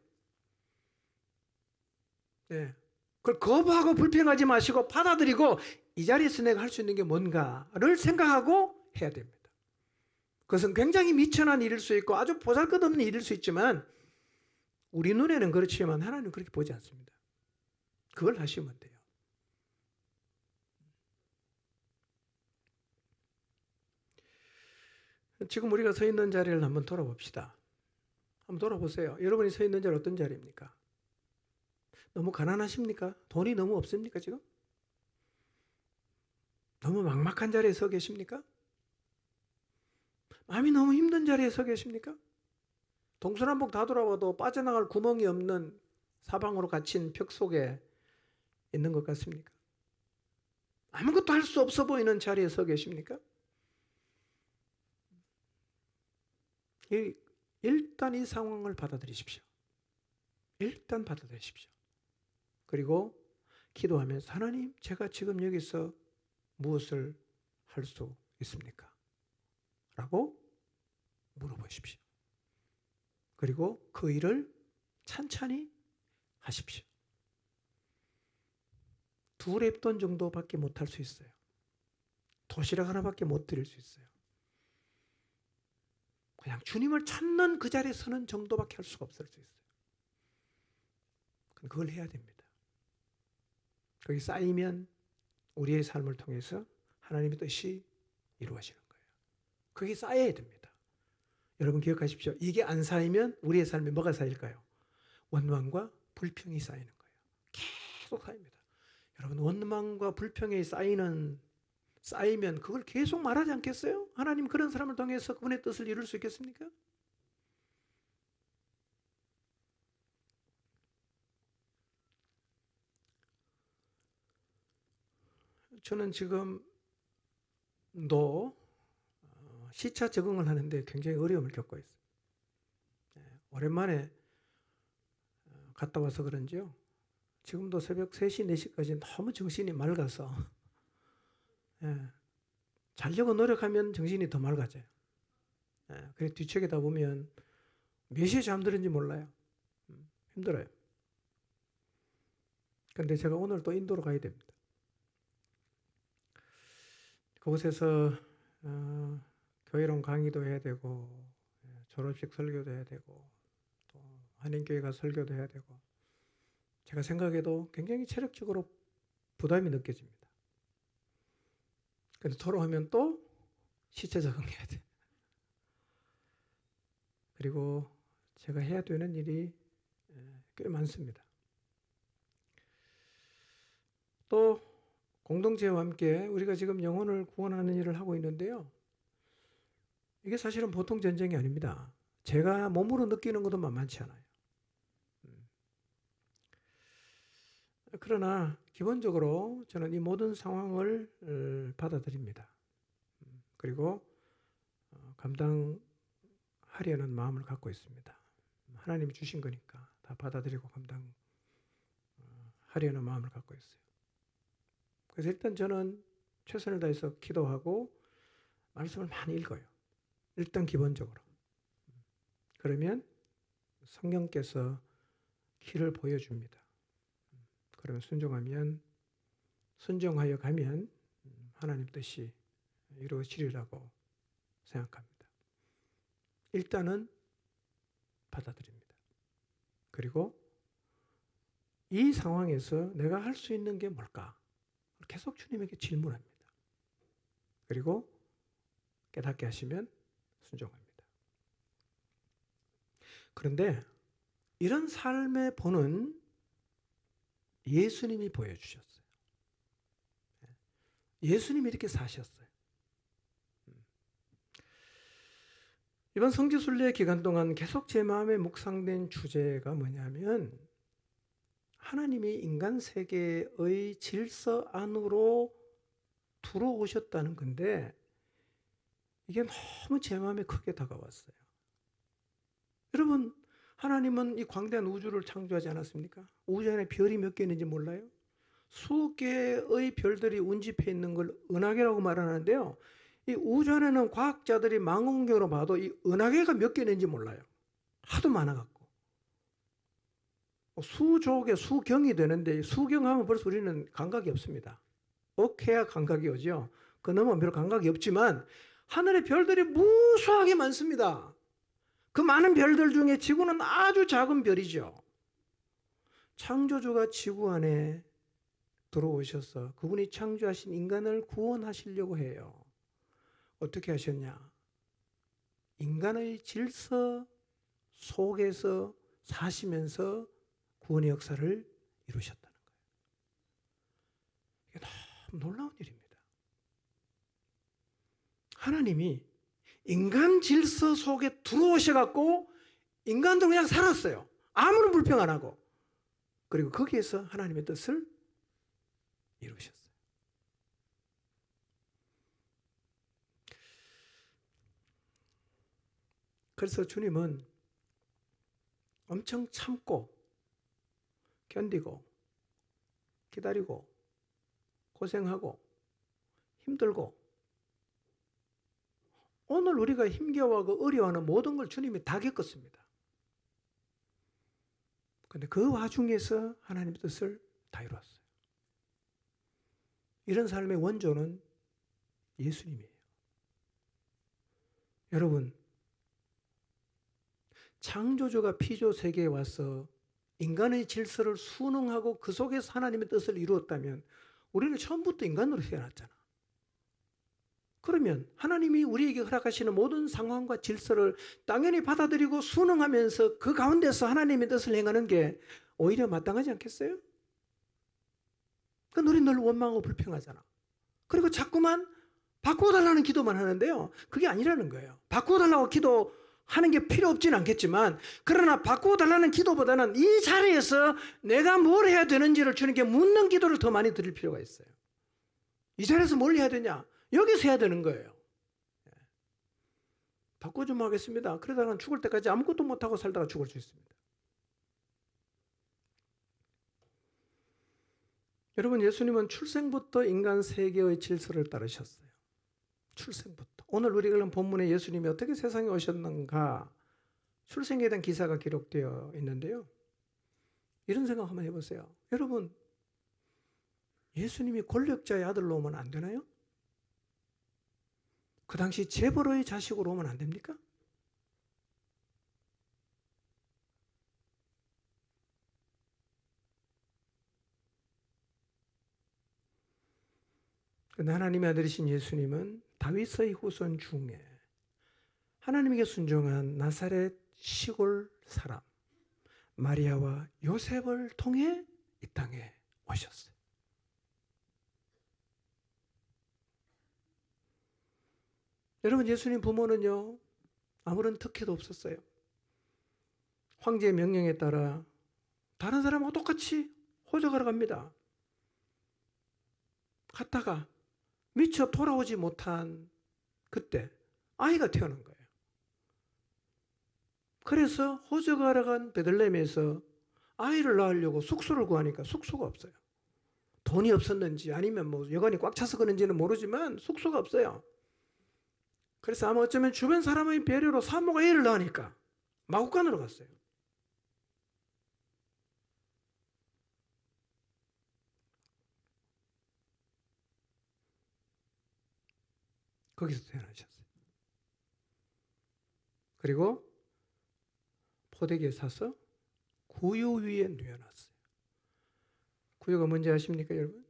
네. 그걸 거부하고 불평하지 마시고 받아들이고 이 자리에서 내가 할 수 있는 게 뭔가를 생각하고 해야 됩니다. 그것은 굉장히 미천한 일일 수 있고 아주 보잘것없는 일일 수 있지만 우리 눈에는 그렇지만 하나님은 그렇게 보지 않습니다. 그걸 하시면 돼요. 지금 우리가 서 있는 자리를 한번 돌아봅시다. 한번 돌아보세요. 여러분이 서 있는 자리 어떤 자리입니까? 너무 가난하십니까? 돈이 너무 없습니까 지금? 너무 막막한 자리에 서 계십니까? 마음이 너무 힘든 자리에 서 계십니까? 동서남북 다 돌아봐도 빠져나갈 구멍이 없는 사방으로 갇힌 벽 속에 있는 것 같습니까? 아무것도 할 수 없어 보이는 자리에 서 계십니까? 일단 이 상황을 받아들이십시오. 일단 받아들이십시오. 그리고 기도하면서 하나님, 제가 지금 여기서 무엇을 할 수 있습니까? 라고 물어보십시오. 그리고 그 일을 찬찬히 하십시오. 2랩돈 정도밖에 못할 수 있어요. 도시락 하나밖에 못 드릴 수 있어요. 그냥 주님을 찾는 그 자리에 서는 정도밖에 할 수가 없을 수 있어요. 그걸 해야 됩니다. 거기 쌓이면 우리의 삶을 통해서 하나님의 뜻이 이루어지는 거예요. 그게 쌓여야 됩니다. 여러분 기억하십시오. 이게 안 쌓이면 우리의 삶에 뭐가 쌓일까요? 원망과 불평이 쌓이는 거예요. 계속 쌓입니다. 여러분 원망과 불평이 쌓이면 그걸 계속 말하지 않겠어요? 하나님 그런 사람을 통해서 그분의 뜻을 이룰 수 있겠습니까? 저는 지금도 시차 적응을 하는데 굉장히 어려움을 겪고 있어요. 오랜만에 갔다 와서 그런지요. 지금도 새벽 3시, 4시까지 너무 정신이 맑아서 자려고 노력하면 정신이 더 맑아져요. 그래서 뒤척이다 보면 몇 시에 잠들은지 몰라요. 힘들어요. 그런데 제가 오늘 또 인도로 가야 됩니다. 그곳에서 교회론 강의도 해야 되고 졸업식 설교도 해야 되고 또 한인교회 가 설교도 해야 되고 제가 생각해도 굉장히 체력적으로 부담이 느껴집니다. 그런데 돌아오면 또 시차 적응해야 돼. 그리고 제가 해야 되는 일이 꽤 많습니다. 또 공동체와 함께 우리가 지금 영혼을 구원하는 일을 하고 있는데요. 이게 사실은 보통 전쟁이 아닙니다. 제가 몸으로 느끼는 것도 만만치 않아요. 그러나 기본적으로 저는 이 모든 상황을 받아들입니다. 그리고 감당할 하려는 마음을 갖고 있습니다. 하나님이 주신 거니까 다 받아들이고 감당하려는 마음을 갖고 있어요. 그래서 일단 저는 최선을 다해서 기도하고 말씀을 많이 읽어요. 일단 기본적으로. 그러면 성령께서 길을 보여줍니다. 그러면 순종하여 가면 하나님 뜻이 이루어지리라고 생각합니다. 일단은 받아들입니다. 그리고 이 상황에서 내가 할 수 있는 게 뭘까? 계속 주님에게 질문합니다. 그리고 깨닫게 하시면 순종합니다. 그런데 이런 삶의 본은 예수님이 보여주셨어요. 예수님이 이렇게 사셨어요. 이번 성지순례 기간 동안 계속 제 마음에 묵상된 주제가 뭐냐면 하나님이 인간 세계의 질서 안으로 들어오셨다는 건데 이게 너무 제 마음에 크게 다가왔어요. 여러분, 하나님은 이 광대한 우주를 창조하지 않았습니까? 우주 안에 별이 몇 개 있는지 몰라요? 수개의 별들이 운집해 있는 걸 은하계라고 말하는데요. 이 우주 안에는 과학자들이 망원경으로 봐도 이 은하계가 몇 개 있는지 몰라요. 하도 많아갖고. 수조개, 수경이 되는데 수경하면 벌써 우리는 감각이 없습니다. 억해야 감각이 오죠. 그 넘으면 별 감각이 없지만 하늘의 별들이 무수하게 많습니다. 그 많은 별들 중에 지구는 아주 작은 별이죠. 창조주가 지구 안에 들어오셔서 그분이 창조하신 인간을 구원하시려고 해요. 어떻게 하셨냐? 인간의 질서 속에서 사시면서 구원의 역사를 이루셨다는 거예요. 이게 너무 놀라운 일입니다. 하나님이 인간 질서 속에 들어오셔갖고 인간들 그냥 살았어요. 아무런 불평 안 하고. 그리고 거기에서 하나님의 뜻을 이루셨어요. 그래서 주님은 엄청 참고 견디고 기다리고 고생하고 힘들고 오늘 우리가 힘겨워하고 어려워하는 모든 걸 주님이 다 겪었습니다. 그런데 그 와중에서 하나님의 뜻을 다 이루었어요. 이런 삶의 원조는 예수님이에요. 여러분, 창조주가 피조 세계에 와서 인간의 질서를 순응하고 그 속에서 하나님의 뜻을 이루었다면 우리는 처음부터 인간으로 태어났잖아. 그러면 하나님이 우리에게 허락하시는 모든 상황과 질서를 당연히 받아들이고 순응하면서 그 가운데서 하나님의 뜻을 행하는 게 오히려 마땅하지 않겠어요? 그러니까 우리는 늘 원망하고 불평하잖아. 그리고 자꾸만 바꾸어달라는 기도만 하는데요. 그게 아니라는 거예요. 바꾸어달라고 기도하는 게 필요 없지는 않겠지만 그러나 바꾸어달라는 기도보다는 이 자리에서 내가 뭘 해야 되는지를 주님께 묻는 기도를 더 많이 드릴 필요가 있어요. 이 자리에서 뭘 해야 되냐? 여기서 해야 되는 거예요. 바꿔 좀 하겠습니다. 그러다가 죽을 때까지 아무것도 못하고 살다가 죽을 수 있습니다. 여러분, 예수님은 출생부터 인간 세계의 질서를 따르셨어요. 출생부터. 오늘 우리가 읽은 본문에 예수님이 어떻게 세상에 오셨는가 출생에 대한 기사가 기록되어 있는데요. 이런 생각 한번 해보세요. 여러분, 예수님이 권력자의 아들로 오면 안 되나요? 그 당시 재벌의 자식으로 오면 안 됩니까? 그런데 하나님의 아들이신 예수님은 다윗의 후손 중에 하나님에게 순종한 나사렛 시골 사람 마리아와 요셉을 통해 이 땅에 오셨어요. 여러분, 예수님 부모는요 아무런 특혜도 없었어요. 황제의 명령에 따라 다른 사람하고 똑같이 호적하러 갑니다. 갔다가 미처 돌아오지 못한 그때 아이가 태어난 거예요. 그래서 호적하러 간 베들레헴에서 아이를 낳으려고 숙소를 구하니까 숙소가 없어요. 돈이 없었는지 아니면 뭐 여관이 꽉 차서 그런지는 모르지만 숙소가 없어요. 그래서 아마 어쩌면 주변 사람의 배려로 사모가 애를 낳으니까 마구간으로 갔어요. 거기서 태어나셨어요. 그리고 포대기에 사서 구유 위에 누워놨어요. 구유가 뭔지 아십니까, 여러분?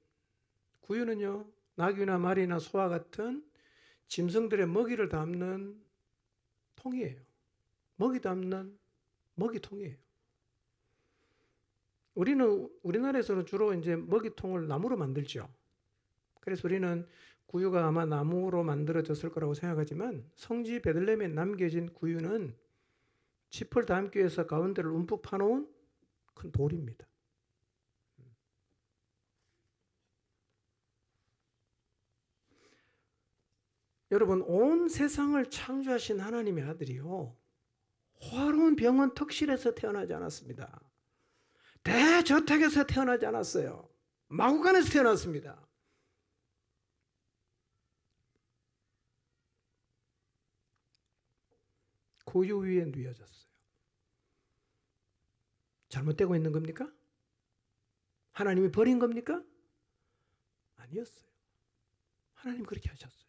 구유는요, 나귀나 말이나 소와 같은 짐승들의 먹이를 담는 통이에요. 먹이 담는 먹이통이에요. 우리나라에서는 주로 이제 먹이통을 나무로 만들죠. 그래서 우리는 구유가 아마 나무로 만들어졌을 거라고 생각하지만 성지 베들레헴에 남겨진 구유는 짚을 담기 위해서 가운데를 움푹 파놓은 큰 돌입니다. 여러분, 온 세상을 창조하신 하나님의 아들이요, 화로운 병원 턱실에서 태어나지 않았습니다. 대저택에서 태어나지 않았어요. 마구간에서 태어났습니다. 구유 위에 누워졌어요. 잘못되고 있는 겁니까? 하나님이 버린 겁니까? 아니었어요. 하나님 그렇게 하셨어요.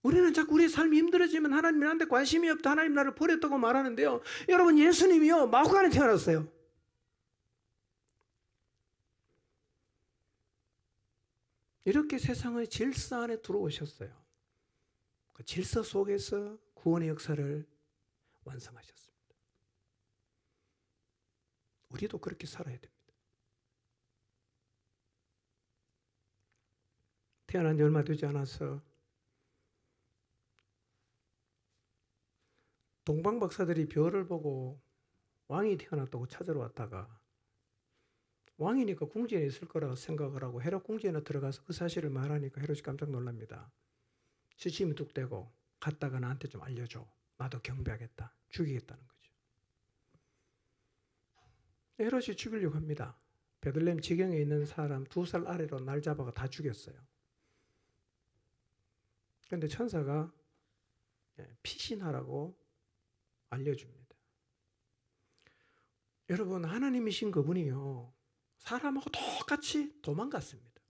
우리는 자꾸 우리의 삶이 힘들어지면 하나님 나한테 관심이 없다, 하나님 나를 버렸다고 말하는데요. 여러분, 예수님이요, 마구간에 태어났어요. 이렇게 세상의 질서 안에 들어오셨어요. 그 질서 속에서 구원의 역사를 완성하셨습니다. 우리도 그렇게 살아야 됩니다. 태어난 지 얼마 되지 않아서 동방 박사들이 별을 보고 왕이 태어났다고 찾으러 왔다가 왕이니까 궁전에 있을 거라고 생각을 하고 헤롯 궁전에 들어가서 그 사실을 말하니까 헤롯이 깜짝 놀랍니다. 시침이 뚝 떼고 갔다가 나한테 좀 알려줘. 나도 경배하겠다. 죽이겠다는 거죠. 헤롯이 죽이려고 합니다. 베들레헴 지경에 있는 사람 2살 아래로 날 잡아가 다 죽였어요. 그런데 천사가 피신하라고 알려줍니다. 여러분, 하나님이신 그분이요, 사람하고 똑같이 도망갔습니다.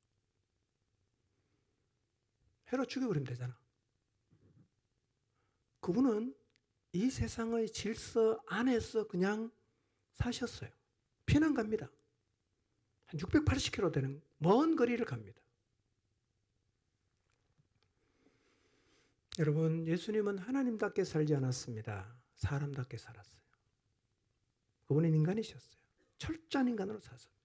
헤롯 죽여버리면 되잖아. 그분은 이 세상의 질서 안에서 그냥 사셨어요. 피난 갑니다. 한 680km 되는 먼 거리를 갑니다. 여러분, 예수님은 하나님답게 살지 않았습니다. 사람답게 살았어요. 그분은 인간이셨어요. 철저한 인간으로 사셨습니다.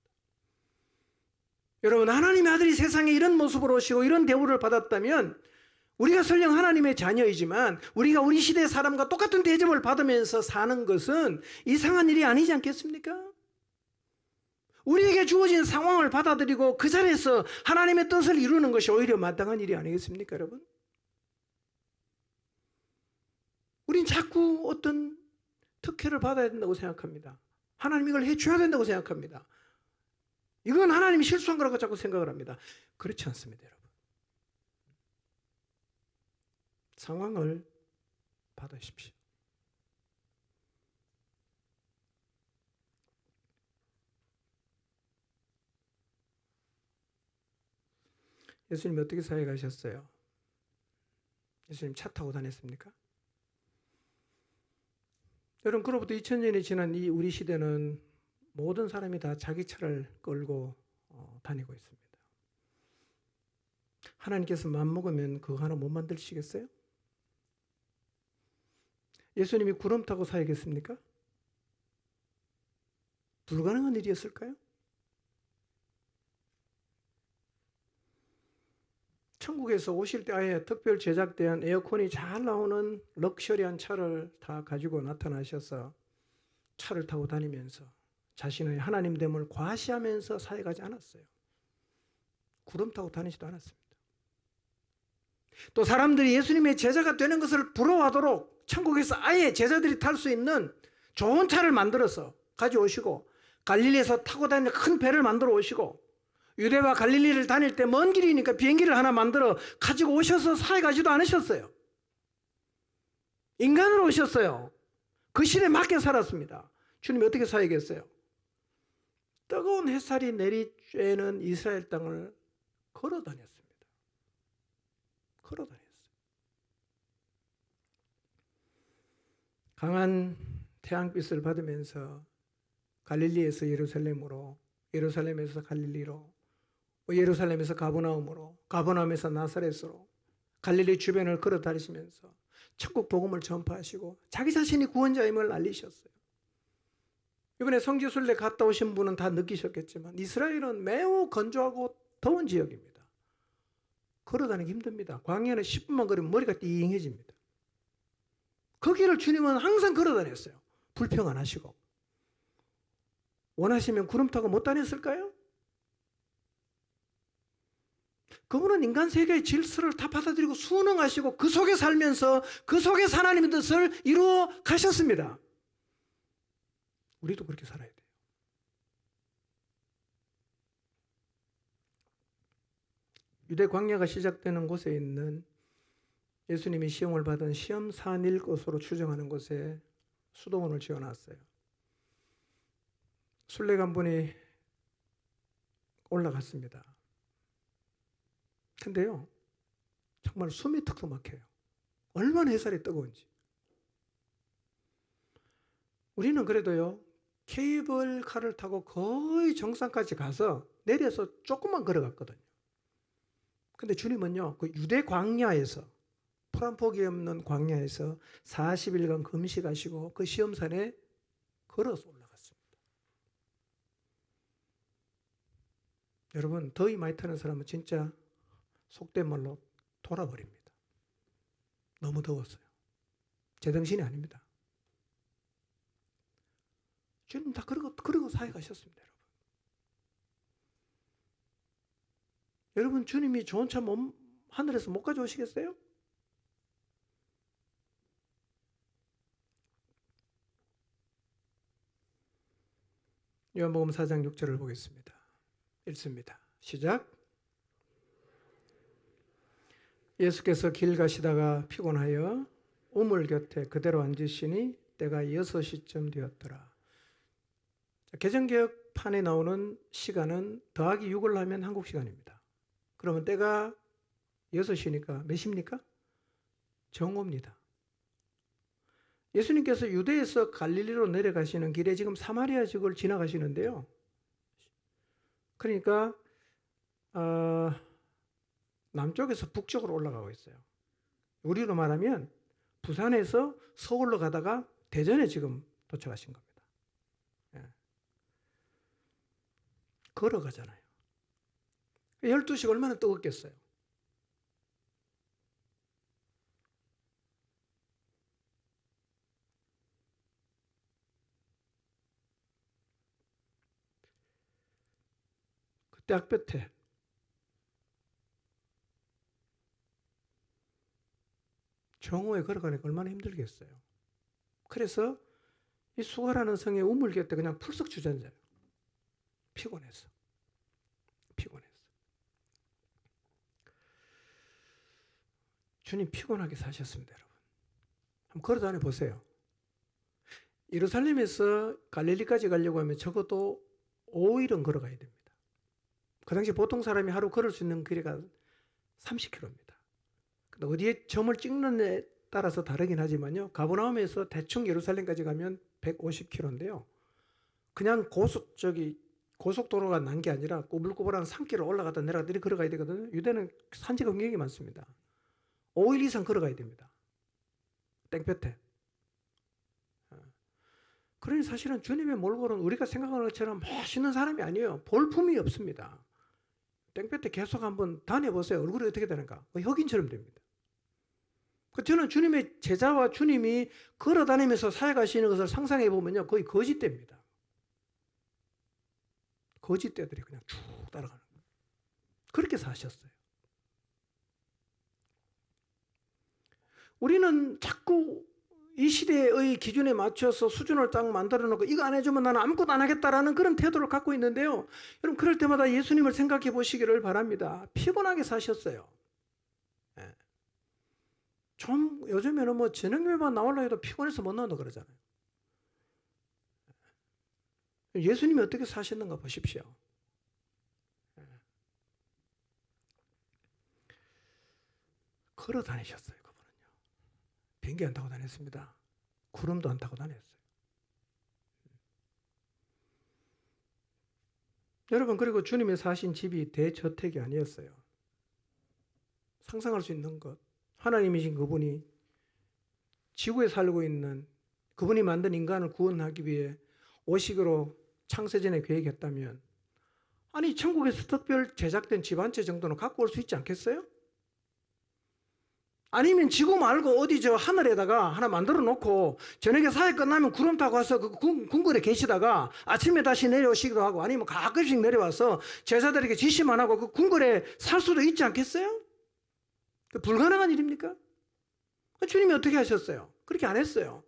여러분, 하나님의 아들이 세상에 이런 모습으로 오시고 이런 대우를 받았다면 우리가 설령 하나님의 자녀이지만 우리가 우리 시대 사람과 똑같은 대접을 받으면서 사는 것은 이상한 일이 아니지 않겠습니까? 우리에게 주어진 상황을 받아들이고 그 자리에서 하나님의 뜻을 이루는 것이 오히려 마땅한 일이 아니겠습니까, 여러분? 우린 자꾸 어떤 특혜를 받아야 된다고 생각합니다. 하나님 이걸 해줘야 된다고 생각합니다. 이건 하나님이 실수한 거라고 자꾸 생각을 합니다. 그렇지 않습니다, 여러분. 상황을 받으십시오. 예수님 어떻게 사회 가셨어요? 예수님 차 타고 다녔습니까? 여러분, 그로부터 2000년이 지난 이 우리 시대는 모든 사람이 다 자기 차를 끌고 다니고 있습니다. 하나님께서 마음먹으면 그거 하나 못 만드시겠어요? 예수님이 구름 타고 사야겠습니까? 불가능한 일이었을까요? 천국에서 오실 때 아예 특별 제작된 에어컨이 잘 나오는 럭셔리한 차를 다 가지고 나타나셔서 차를 타고 다니면서 자신의 하나님됨을 과시하면서 사역하지 않았어요. 구름 타고 다니지도 않았습니다. 또 사람들이 예수님의 제자가 되는 것을 부러워하도록 천국에서 아예 제자들이 탈 수 있는 좋은 차를 만들어서 가져오시고, 갈릴리에서 타고 다니는 큰 배를 만들어 오시고, 유대와 갈릴리를 다닐 때 먼 길이니까 비행기를 하나 만들어 가지고 오셔서 사역하지도 않으셨어요. 인간으로 오셨어요. 그 신에 맞게 살았습니다. 주님이 어떻게 사역했어요? 뜨거운 햇살이 내리쬐는 이스라엘 땅을 걸어 다녔습니다. 걸어 다녔어요. 강한 태양빛을 받으면서 갈릴리에서 예루살렘으로, 예루살렘에서 갈릴리로, 예루살렘에서 가버나움으로, 가버나움에서 나사렛으로 갈릴리 주변을 걸어 다니시면서 천국 복음을 전파하시고 자기 자신이 구원자임을 알리셨어요. 이번에 성지순례 갔다 오신 분은 다 느끼셨겠지만 이스라엘은 매우 건조하고 더운 지역입니다. 걸어 다니기 힘듭니다. 광야는 10분만 걸으면 머리가 띵해집니다. 거기를 주님은 항상 걸어 다녔어요. 불평 안 하시고. 원하시면 구름 타고 못 다녔을까요? 그분은 인간 세계의 질서를 다 받아들이고 순응하시고 그 속에 살면서 그 속에서 하나님의 뜻을 이루어 가셨습니다. 우리도 그렇게 살아야 돼요. 유대 광야가 시작되는 곳에 있는 예수님이 시험을 받은 시험산일 곳으로 추정하는 곳에 수도원을 지어놨어요. 순례간 분이 올라갔습니다. 근데요, 정말 숨이 턱턱 막혀요. 얼마나 햇살이 뜨거운지. 우리는 그래도요, 케이블카를 타고 거의 정상까지 가서 내려서 조금만 걸어갔거든요. 근데 주님은요, 그 유대 광야에서, 풀 한 폭이 없는 광야에서 40일간 금식하시고 그 시험산에 걸어서 올라갔습니다. 여러분, 더위 많이 타는 사람은 진짜 속된 말로 돌아버립니다. 너무 더웠어요. 제정신이 아닙니다. 주님 다 그러고 사역하셨습니다, 여러분. 여러분, 주님이 좋은 차 하늘에서 못 가져오시겠어요? 요한복음 4장 6절을 보겠습니다. 읽습니다. 시작. 예수께서 길 가시다가 피곤하여 우물 곁에 그대로 앉으시니 때가 6시쯤 되었더라. 개정개혁판에 나오는 시간은 더하기 6을 하면 한국 시간입니다. 그러면 때가 6시니까 몇 시입니까? 정오입니다. 예수님께서 유대에서 갈릴리로 내려가시는 길에 지금 사마리아 지역을 지나가시는데요. 그러니까 남쪽에서 북쪽으로 올라가고 있어요. 우리로 말하면 부산에서 서울로 가다가 대전에 지금 도착하신 겁니다. 예. 걸어가잖아요. 12시가 얼마나 뜨겁겠어요. 그때 햇볕에 정오에 걸어가니까 얼마나 힘들겠어요. 그래서 이 수가라는 성의 우물 곁에 그냥 풀썩 주저앉아요. 피곤해서. 주님 피곤하게 사셨습니다, 여러분. 한번 걸어 다녀 보세요. 예루살렘에서 갈릴리까지 가려고 하면 적어도 5일은 걸어가야 됩니다. 그 당시 보통 사람이 하루 걸을 수 있는 거리가 30km입니다. 근데 어디에 점을 찍는 데 따라서 다르긴 하지만요. 가버나움에서 대충 예루살렘까지 가면 150km인데요. 그냥 고속도로가 난 게 아니라 꼬불꼬불한 산길을 올라갔다 내려갔다 이렇게 걸어가야 되거든요. 유대는 산지가 굉장히 많습니다. 5일 이상 걸어가야 됩니다. 땡볕에. 그러니 사실은 주님의 몰골은 우리가 생각하는 것처럼 멋있는 사람이 아니에요. 볼품이 없습니다. 땡볕에 계속 한번 다녀보세요. 얼굴이 어떻게 되는가? 흑인처럼 됩니다. 저는 주님의 제자와 주님이 걸어다니면서 사역하시는 것을 상상해 보면요, 거의 거짓대입니다. 거짓대들이 그냥 쭉 따라가는 거예요. 그렇게 사셨어요. 우리는 자꾸 이 시대의 기준에 맞춰서 수준을 딱 만들어 놓고 이거 안 해주면 나는 아무것도 안 하겠다라는 그런 태도를 갖고 있는데요. 여러분 그럴 때마다 예수님을 생각해 보시기를 바랍니다. 피곤하게 사셨어요. 예. 좀 요즘에는 뭐 저녁 예배만 나오려고 해도 피곤해서 못 나온다 그러잖아요. 예수님이 어떻게 사셨는가 보십시오. 걸어 다니셨어요. 그분은요. 비행기 안 타고 다녔습니다. 구름도 안 타고 다녔어요. 여러분 그리고 주님이 사신 집이 대저택이 아니었어요. 상상할 수 있는 것. 하나님이신 그분이 지구에 살고 있는 그분이 만든 인간을 구원하기 위해 오시기로 창세전에 계획했다면 아니 천국에서 특별 제작된 집 한 채 정도는 갖고 올 수 있지 않겠어요? 아니면 지구 말고 어디 저 하늘에다가 하나 만들어 놓고 저녁에 사회 끝나면 구름 타고 와서 그 궁궐에 계시다가 아침에 다시 내려오시기도 하고 아니면 가끔씩 내려와서 제자들에게 지시만 하고 그 궁궐에 살 수도 있지 않겠어요? 불가능한 일입니까? 주님이 어떻게 하셨어요? 그렇게 안 했어요.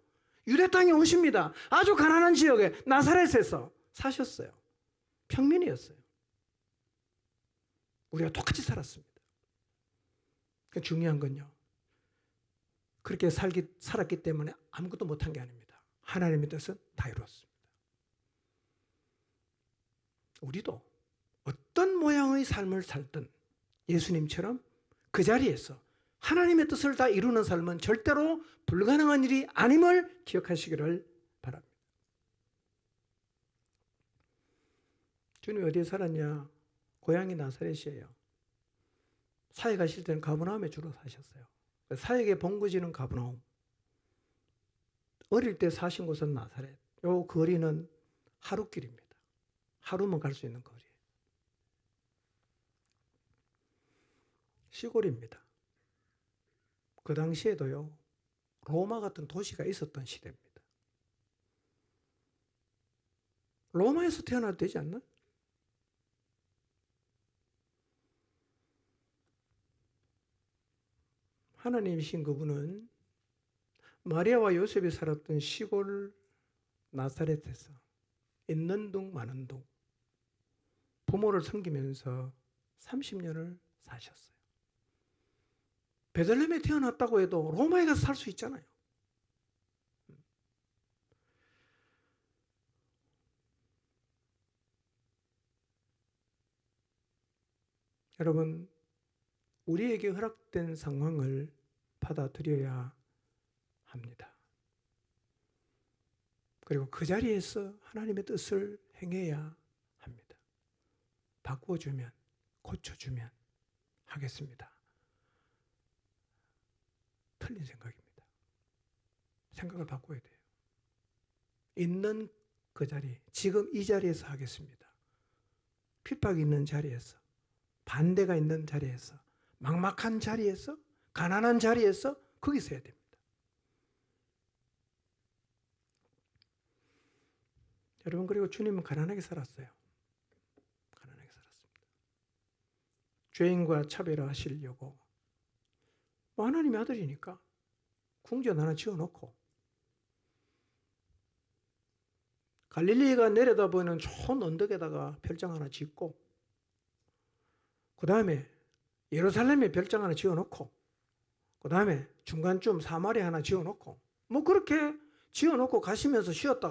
유대 땅에 오십니다. 아주 가난한 지역에 나사렛에서 사셨어요. 평민이었어요. 우리가 똑같이 살았습니다. 중요한 건요. 그렇게 살았기 때문에 아무것도 못한 게 아닙니다. 하나님의 뜻은 다 이루었습니다. 우리도 어떤 모양의 삶을 살든 예수님처럼 그 자리에서 하나님의 뜻을 다 이루는 삶은 절대로 불가능한 일이 아님을 기억하시기를 바랍니다. 주님이 어디에 살았냐? 고향이 나사렛이에요. 사역 가실 때는 가버나움에 주로 사셨어요. 사역의 본거지는 가버나움. 어릴 때 사신 곳은 나사렛. 요 거리는 하루길입니다. 하루만 갈 수 있는 거리. 시골입니다. 그 당시에도요. 로마 같은 도시가 있었던 시대입니다. 로마에서 태어나도 되지 않나? 하나님이신 그분은 마리아와 요셉이 살았던 시골 나사렛에서 있는 둥 마는 둥 부모를 섬기면서 30년을 사셨어요. 베들레헴에 태어났다고 해도 로마에 가서 살 수 있잖아요. 여러분 우리에게 허락된 상황을 받아들여야 합니다. 그리고 그 자리에서 하나님의 뜻을 행해야 합니다. 바꿔주면, 고쳐주면 하겠습니다. 틀린 생각입니다. 생각을 바꿔야 돼요. 있는 그 자리, 지금 이 자리에서 하겠습니다. 핍박이 있는 자리에서, 반대가 있는 자리에서, 막막한 자리에서, 가난한 자리에서 거기서 해야 됩니다. 여러분 그리고 주님은 가난하게 살았어요. 가난하게 살았습니다. 죄인과 차별화하시려고 하나님의 아들이니까 궁전 하나 지어놓고 갈릴리가 내려다보이는 좋은 언덕에다가 별장 하나 짓고 그 다음에 예루살렘에 별장 하나 지어놓고 그 다음에 중간쯤 사마리아 하나 지어놓고 뭐 그렇게 지어놓고 가시면서 쉬었다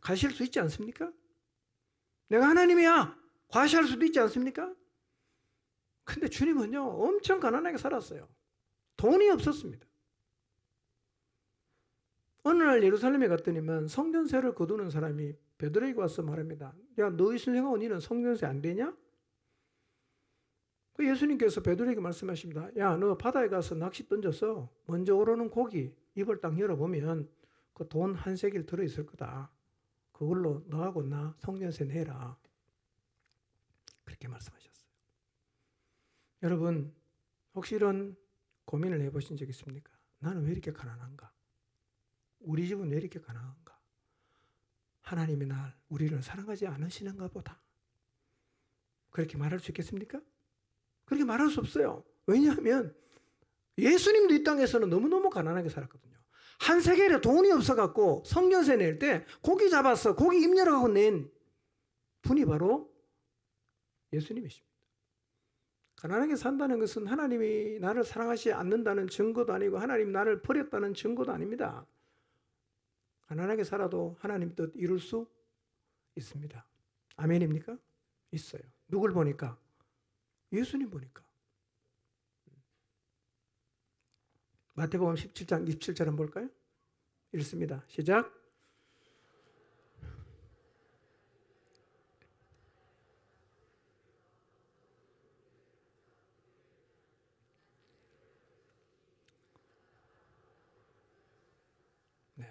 가실 수 있지 않습니까? 내가 하나님이야 과시할 수도 있지 않습니까? 근데 주님은요 엄청 가난하게 살았어요. 돈이 없었습니다. 어느 날 예루살렘에 갔더니만 성전세를 거두는 사람이 베드로에게 와서 말합니다. 야 너희 선생하고 니는 성전세 안 되냐? 예수님께서 베드로에게 말씀하십니다. 야 너 바다에 가서 낚시 던져서 먼저 오르는 고기 입을 딱 열어보면 그 돈 한 세겔 들어있을 거다. 그걸로 너하고 나 성전세 내라. 그렇게 말씀하셨어요. 여러분 혹시 이런 고민을 해보신 적 있습니까? 나는 왜 이렇게 가난한가? 우리 집은 왜 이렇게 가난한가? 하나님이 우리를 사랑하지 않으시는가 보다. 그렇게 말할 수 있겠습니까? 그렇게 말할 수 없어요. 왜냐하면 예수님도 이 땅에서는 너무너무 가난하게 살았거든요. 한 세겔에 돈이 없어갖고 성전세 낼 때 고기 잡아서 고기 임열하고 낸 분이 바로 예수님이십니다. 가난하게 산다는 것은 하나님이 나를 사랑하지 않는다는 증거도 아니고 하나님 나를 버렸다는 증거도 아닙니다. 가난하게 살아도 하나님 뜻 이룰 수 있습니다. 아멘입니까? 있어요. 누굴 보니까? 예수님 보니까. 마태복음 17장 27절 한번 볼까요? 읽습니다. 시작. 네.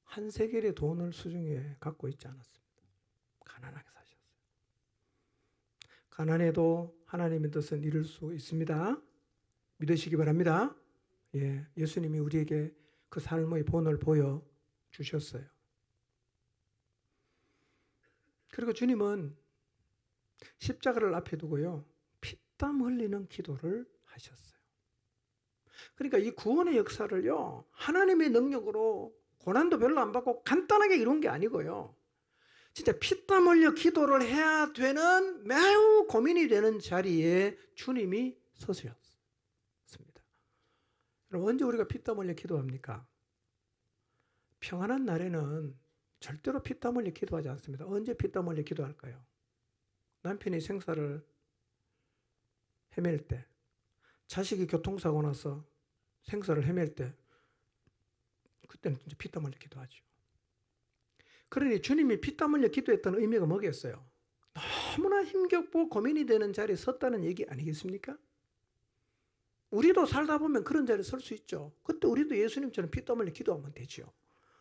한 세겔의 돈을 수중에 갖고 있지 않았습니다. 가난하게 사셨어요. 가난해도 하나님의 뜻은 이룰 수 있습니다. 믿으시기 바랍니다. 예, 예수님이 우리에게 그 삶의 본을 보여주셨어요. 그리고 주님은 십자가를 앞에 두고요, 피땀 흘리는 기도를 하셨어요. 그러니까 이 구원의 역사를요, 하나님의 능력으로 고난도 별로 안 받고 간단하게 이룬 게 아니고요, 진짜 피땀 흘려 기도를 해야 되는 매우 고민이 되는 자리에 주님이 서셨습니다. 그럼 언제 우리가 피땀 흘려 기도합니까? 평안한 날에는 절대로 피땀 흘려 기도하지 않습니다. 언제 피땀 흘려 기도할까요? 남편이 생사를 헤맬 때, 자식이 교통사고 나서 생사를 헤맬 때, 그때는 진짜 피땀 흘려 기도하죠. 그러니 주님이 피땀 흘려 기도했다는 의미가 뭐겠어요? 너무나 힘겹고 고민이 되는 자리에 섰다는 얘기 아니겠습니까? 우리도 살다 보면 그런 자리에 설 수 있죠. 그때 우리도 예수님처럼 피땀 흘려 기도하면 되죠.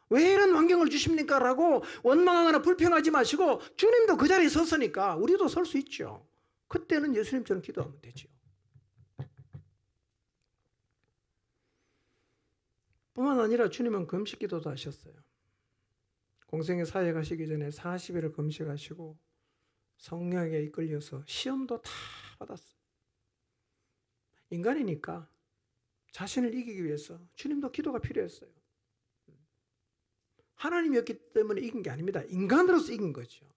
왜 이런 환경을 주십니까? 라고 원망하거나 불평하지 마시고 주님도 그 자리에 섰으니까 우리도 설 수 있죠. 그때는 예수님처럼 기도하면 되죠. 뿐만 아니라 주님은 금식 기도도 하셨어요. 공생의 사회 가시기 전에 40일을 금식하시고 성령에 이끌려서 시험도 다 받았어요. 인간이니까 자신을 이기기 위해서 주님도 기도가 필요했어요. 하나님이었기 때문에 이긴 게 아닙니다. 인간으로서 이긴 거죠.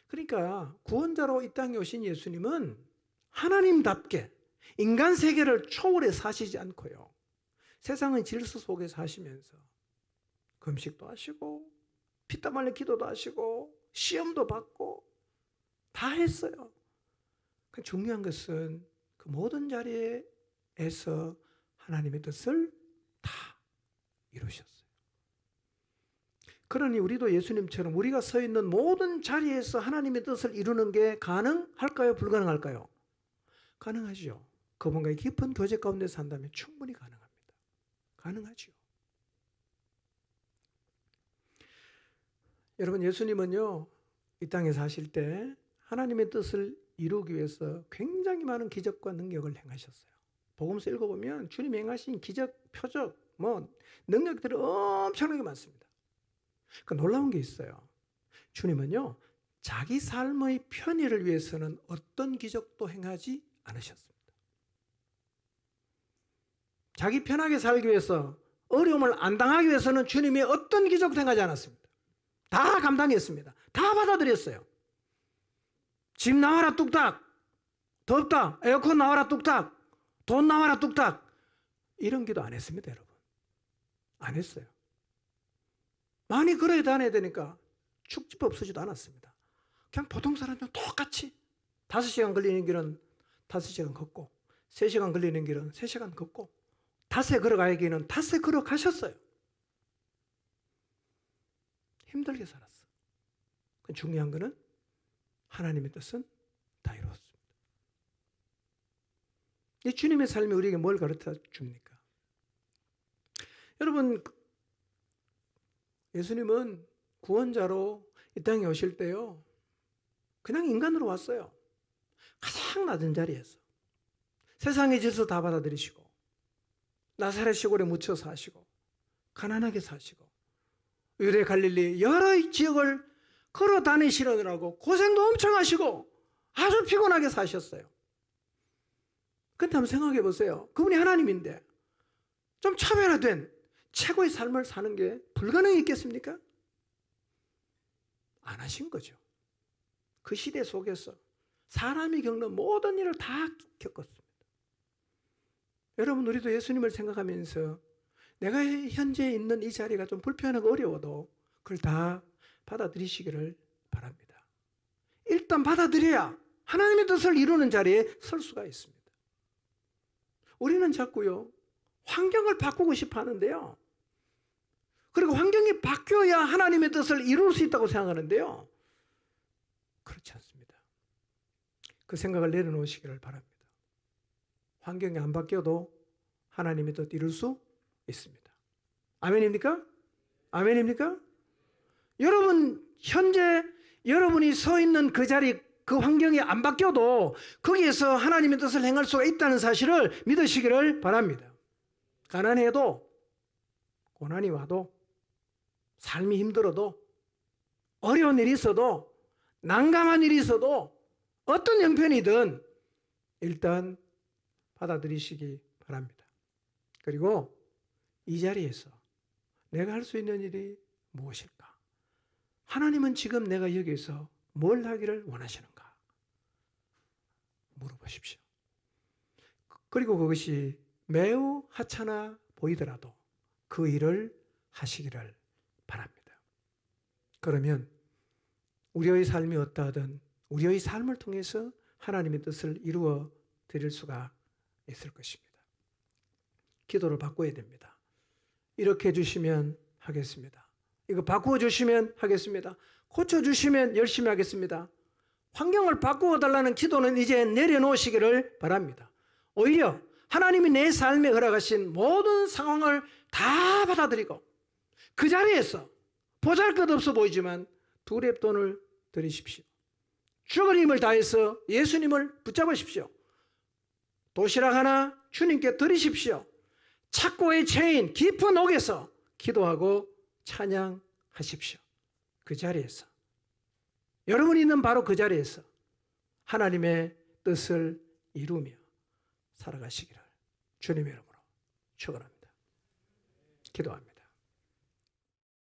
그러니까 구원자로 이 땅에 오신 예수님은 하나님답게 인간 세계를 초월해 사시지 않고요, 세상의 질서 속에 사시면서 금식도 하시고 피땀 흘려 기도도 하시고 시험도 받고 다 했어요. 중요한 것은 그 모든 자리에서 하나님의 뜻을 다 이루셨어요. 그러니 우리도 예수님처럼 우리가 서 있는 모든 자리에서 하나님의 뜻을 이루는 게 가능할까요? 불가능할까요? 가능하죠. 그분과의 깊은 교제 가운데 산다면 충분히 가능합니다. 가능하죠. 여러분, 예수님은요, 이 땅에 사실 때 하나님의 뜻을 이루기 위해서 굉장히 많은 기적과 능력을 행하셨어요. 복음서 읽어보면 주님 행하신 기적, 표적, 능력들이 엄청나게 많습니다. 그 놀라운 게 있어요. 주님은요, 자기 삶의 편의를 위해서는 어떤 기적도 행하지 않으셨습니다. 자기 편하게 살기 위해서, 어려움을 안 당하기 위해서는 주님이 어떤 기적도 행하지 않았습니다. 다 감당했습니다. 다 받아들였어요. 집 나와라 뚝딱, 덥다, 에어컨 나와라 뚝딱, 돈 나와라 뚝딱, 이런 기도 안 했습니다. 여러분, 안 했어요. 많이 걸어야 다녀야 되니까 축지법 쓰지도 않았습니다. 그냥 보통 사람이랑 똑같이 5시간 걸리는 길은 5시간 걷고, 3시간 걸리는 길은 3시간 걷고, 닷새 걸어가야 길은 닷새 걸어가셨어요. 힘들게 살았어. 중요한 거는 하나님의 뜻은 다 이루었습니다. 이 주님의 삶이 우리에게 뭘 가르쳐 줍니까? 여러분, 예수님은 구원자로 이 땅에 오실 때요, 그냥 인간으로 왔어요. 가장 낮은 자리에서 세상의 질서 다 받아들이시고, 나사렛 시골에 묻혀 사시고, 가난하게 사시고, 유대 갈릴리 여러 지역을 걸어 다니시느라고 고생도 엄청 하시고 아주 피곤하게 사셨어요. 근데 한번 생각해 보세요. 그분이 하나님인데 좀 차별화된 최고의 삶을 사는 게 불가능이 있겠습니까? 안 하신 거죠. 그 시대 속에서 사람이 겪는 모든 일을 다 겪었습니다. 여러분, 우리도 예수님을 생각하면서 내가 현재 있는 이 자리가 좀 불편하고 어려워도 그걸 다 받아들이시기를 바랍니다. 일단 받아들여야 하나님의 뜻을 이루는 자리에 설 수가 있습니다. 우리는 자꾸요, 환경을 바꾸고 싶어 하는데요. 그리고 환경이 바뀌어야 하나님의 뜻을 이룰 수 있다고 생각하는데요. 그렇지 않습니다. 그 생각을 내려놓으시기를 바랍니다. 환경이 안 바뀌어도 하나님의 뜻 이룰 수 있습니다. 아멘입니까? 아멘입니까? 여러분, 현재 여러분이 서 있는 그 자리, 그 환경이 안 바뀌어도 거기에서 하나님의 뜻을 행할 수가 있다는 사실을 믿으시기를 바랍니다. 가난해도, 고난이 와도, 삶이 힘들어도, 어려운 일이 있어도, 난감한 일이 있어도, 어떤 형편이든 일단 받아들이시기 바랍니다. 그리고 이 자리에서 내가 할 수 있는 일이 무엇일까? 하나님은 지금 내가 여기서 뭘 하기를 원하시는가? 물어보십시오. 그리고 그것이 매우 하찮아 보이더라도 그 일을 하시기를 바랍니다. 그러면 우리의 삶이 어떠하든 우리의 삶을 통해서 하나님의 뜻을 이루어 드릴 수가 있을 것입니다. 기도를 바꿔야 됩니다. 이렇게 해주시면 하겠습니다. 이거 바꾸어 주시면 하겠습니다. 고쳐주시면 열심히 하겠습니다. 환경을 바꾸어 달라는 기도는 이제 내려놓으시기를 바랍니다. 오히려 하나님이 내 삶에 허락하신 모든 상황을 다 받아들이고 그 자리에서 보잘것없어 보이지만 두 랩돈을 드리십시오. 죽을 힘을 다해서 예수님을 붙잡으십시오. 도시락 하나 주님께 드리십시오. 착고의 체인 깊은 옥에서 기도하고 찬양하십시오. 그 자리에서, 여러분이 있는 바로 그 자리에서 하나님의 뜻을 이루며 살아가시기를 주님의 이름으로 축원합니다. 기도합니다.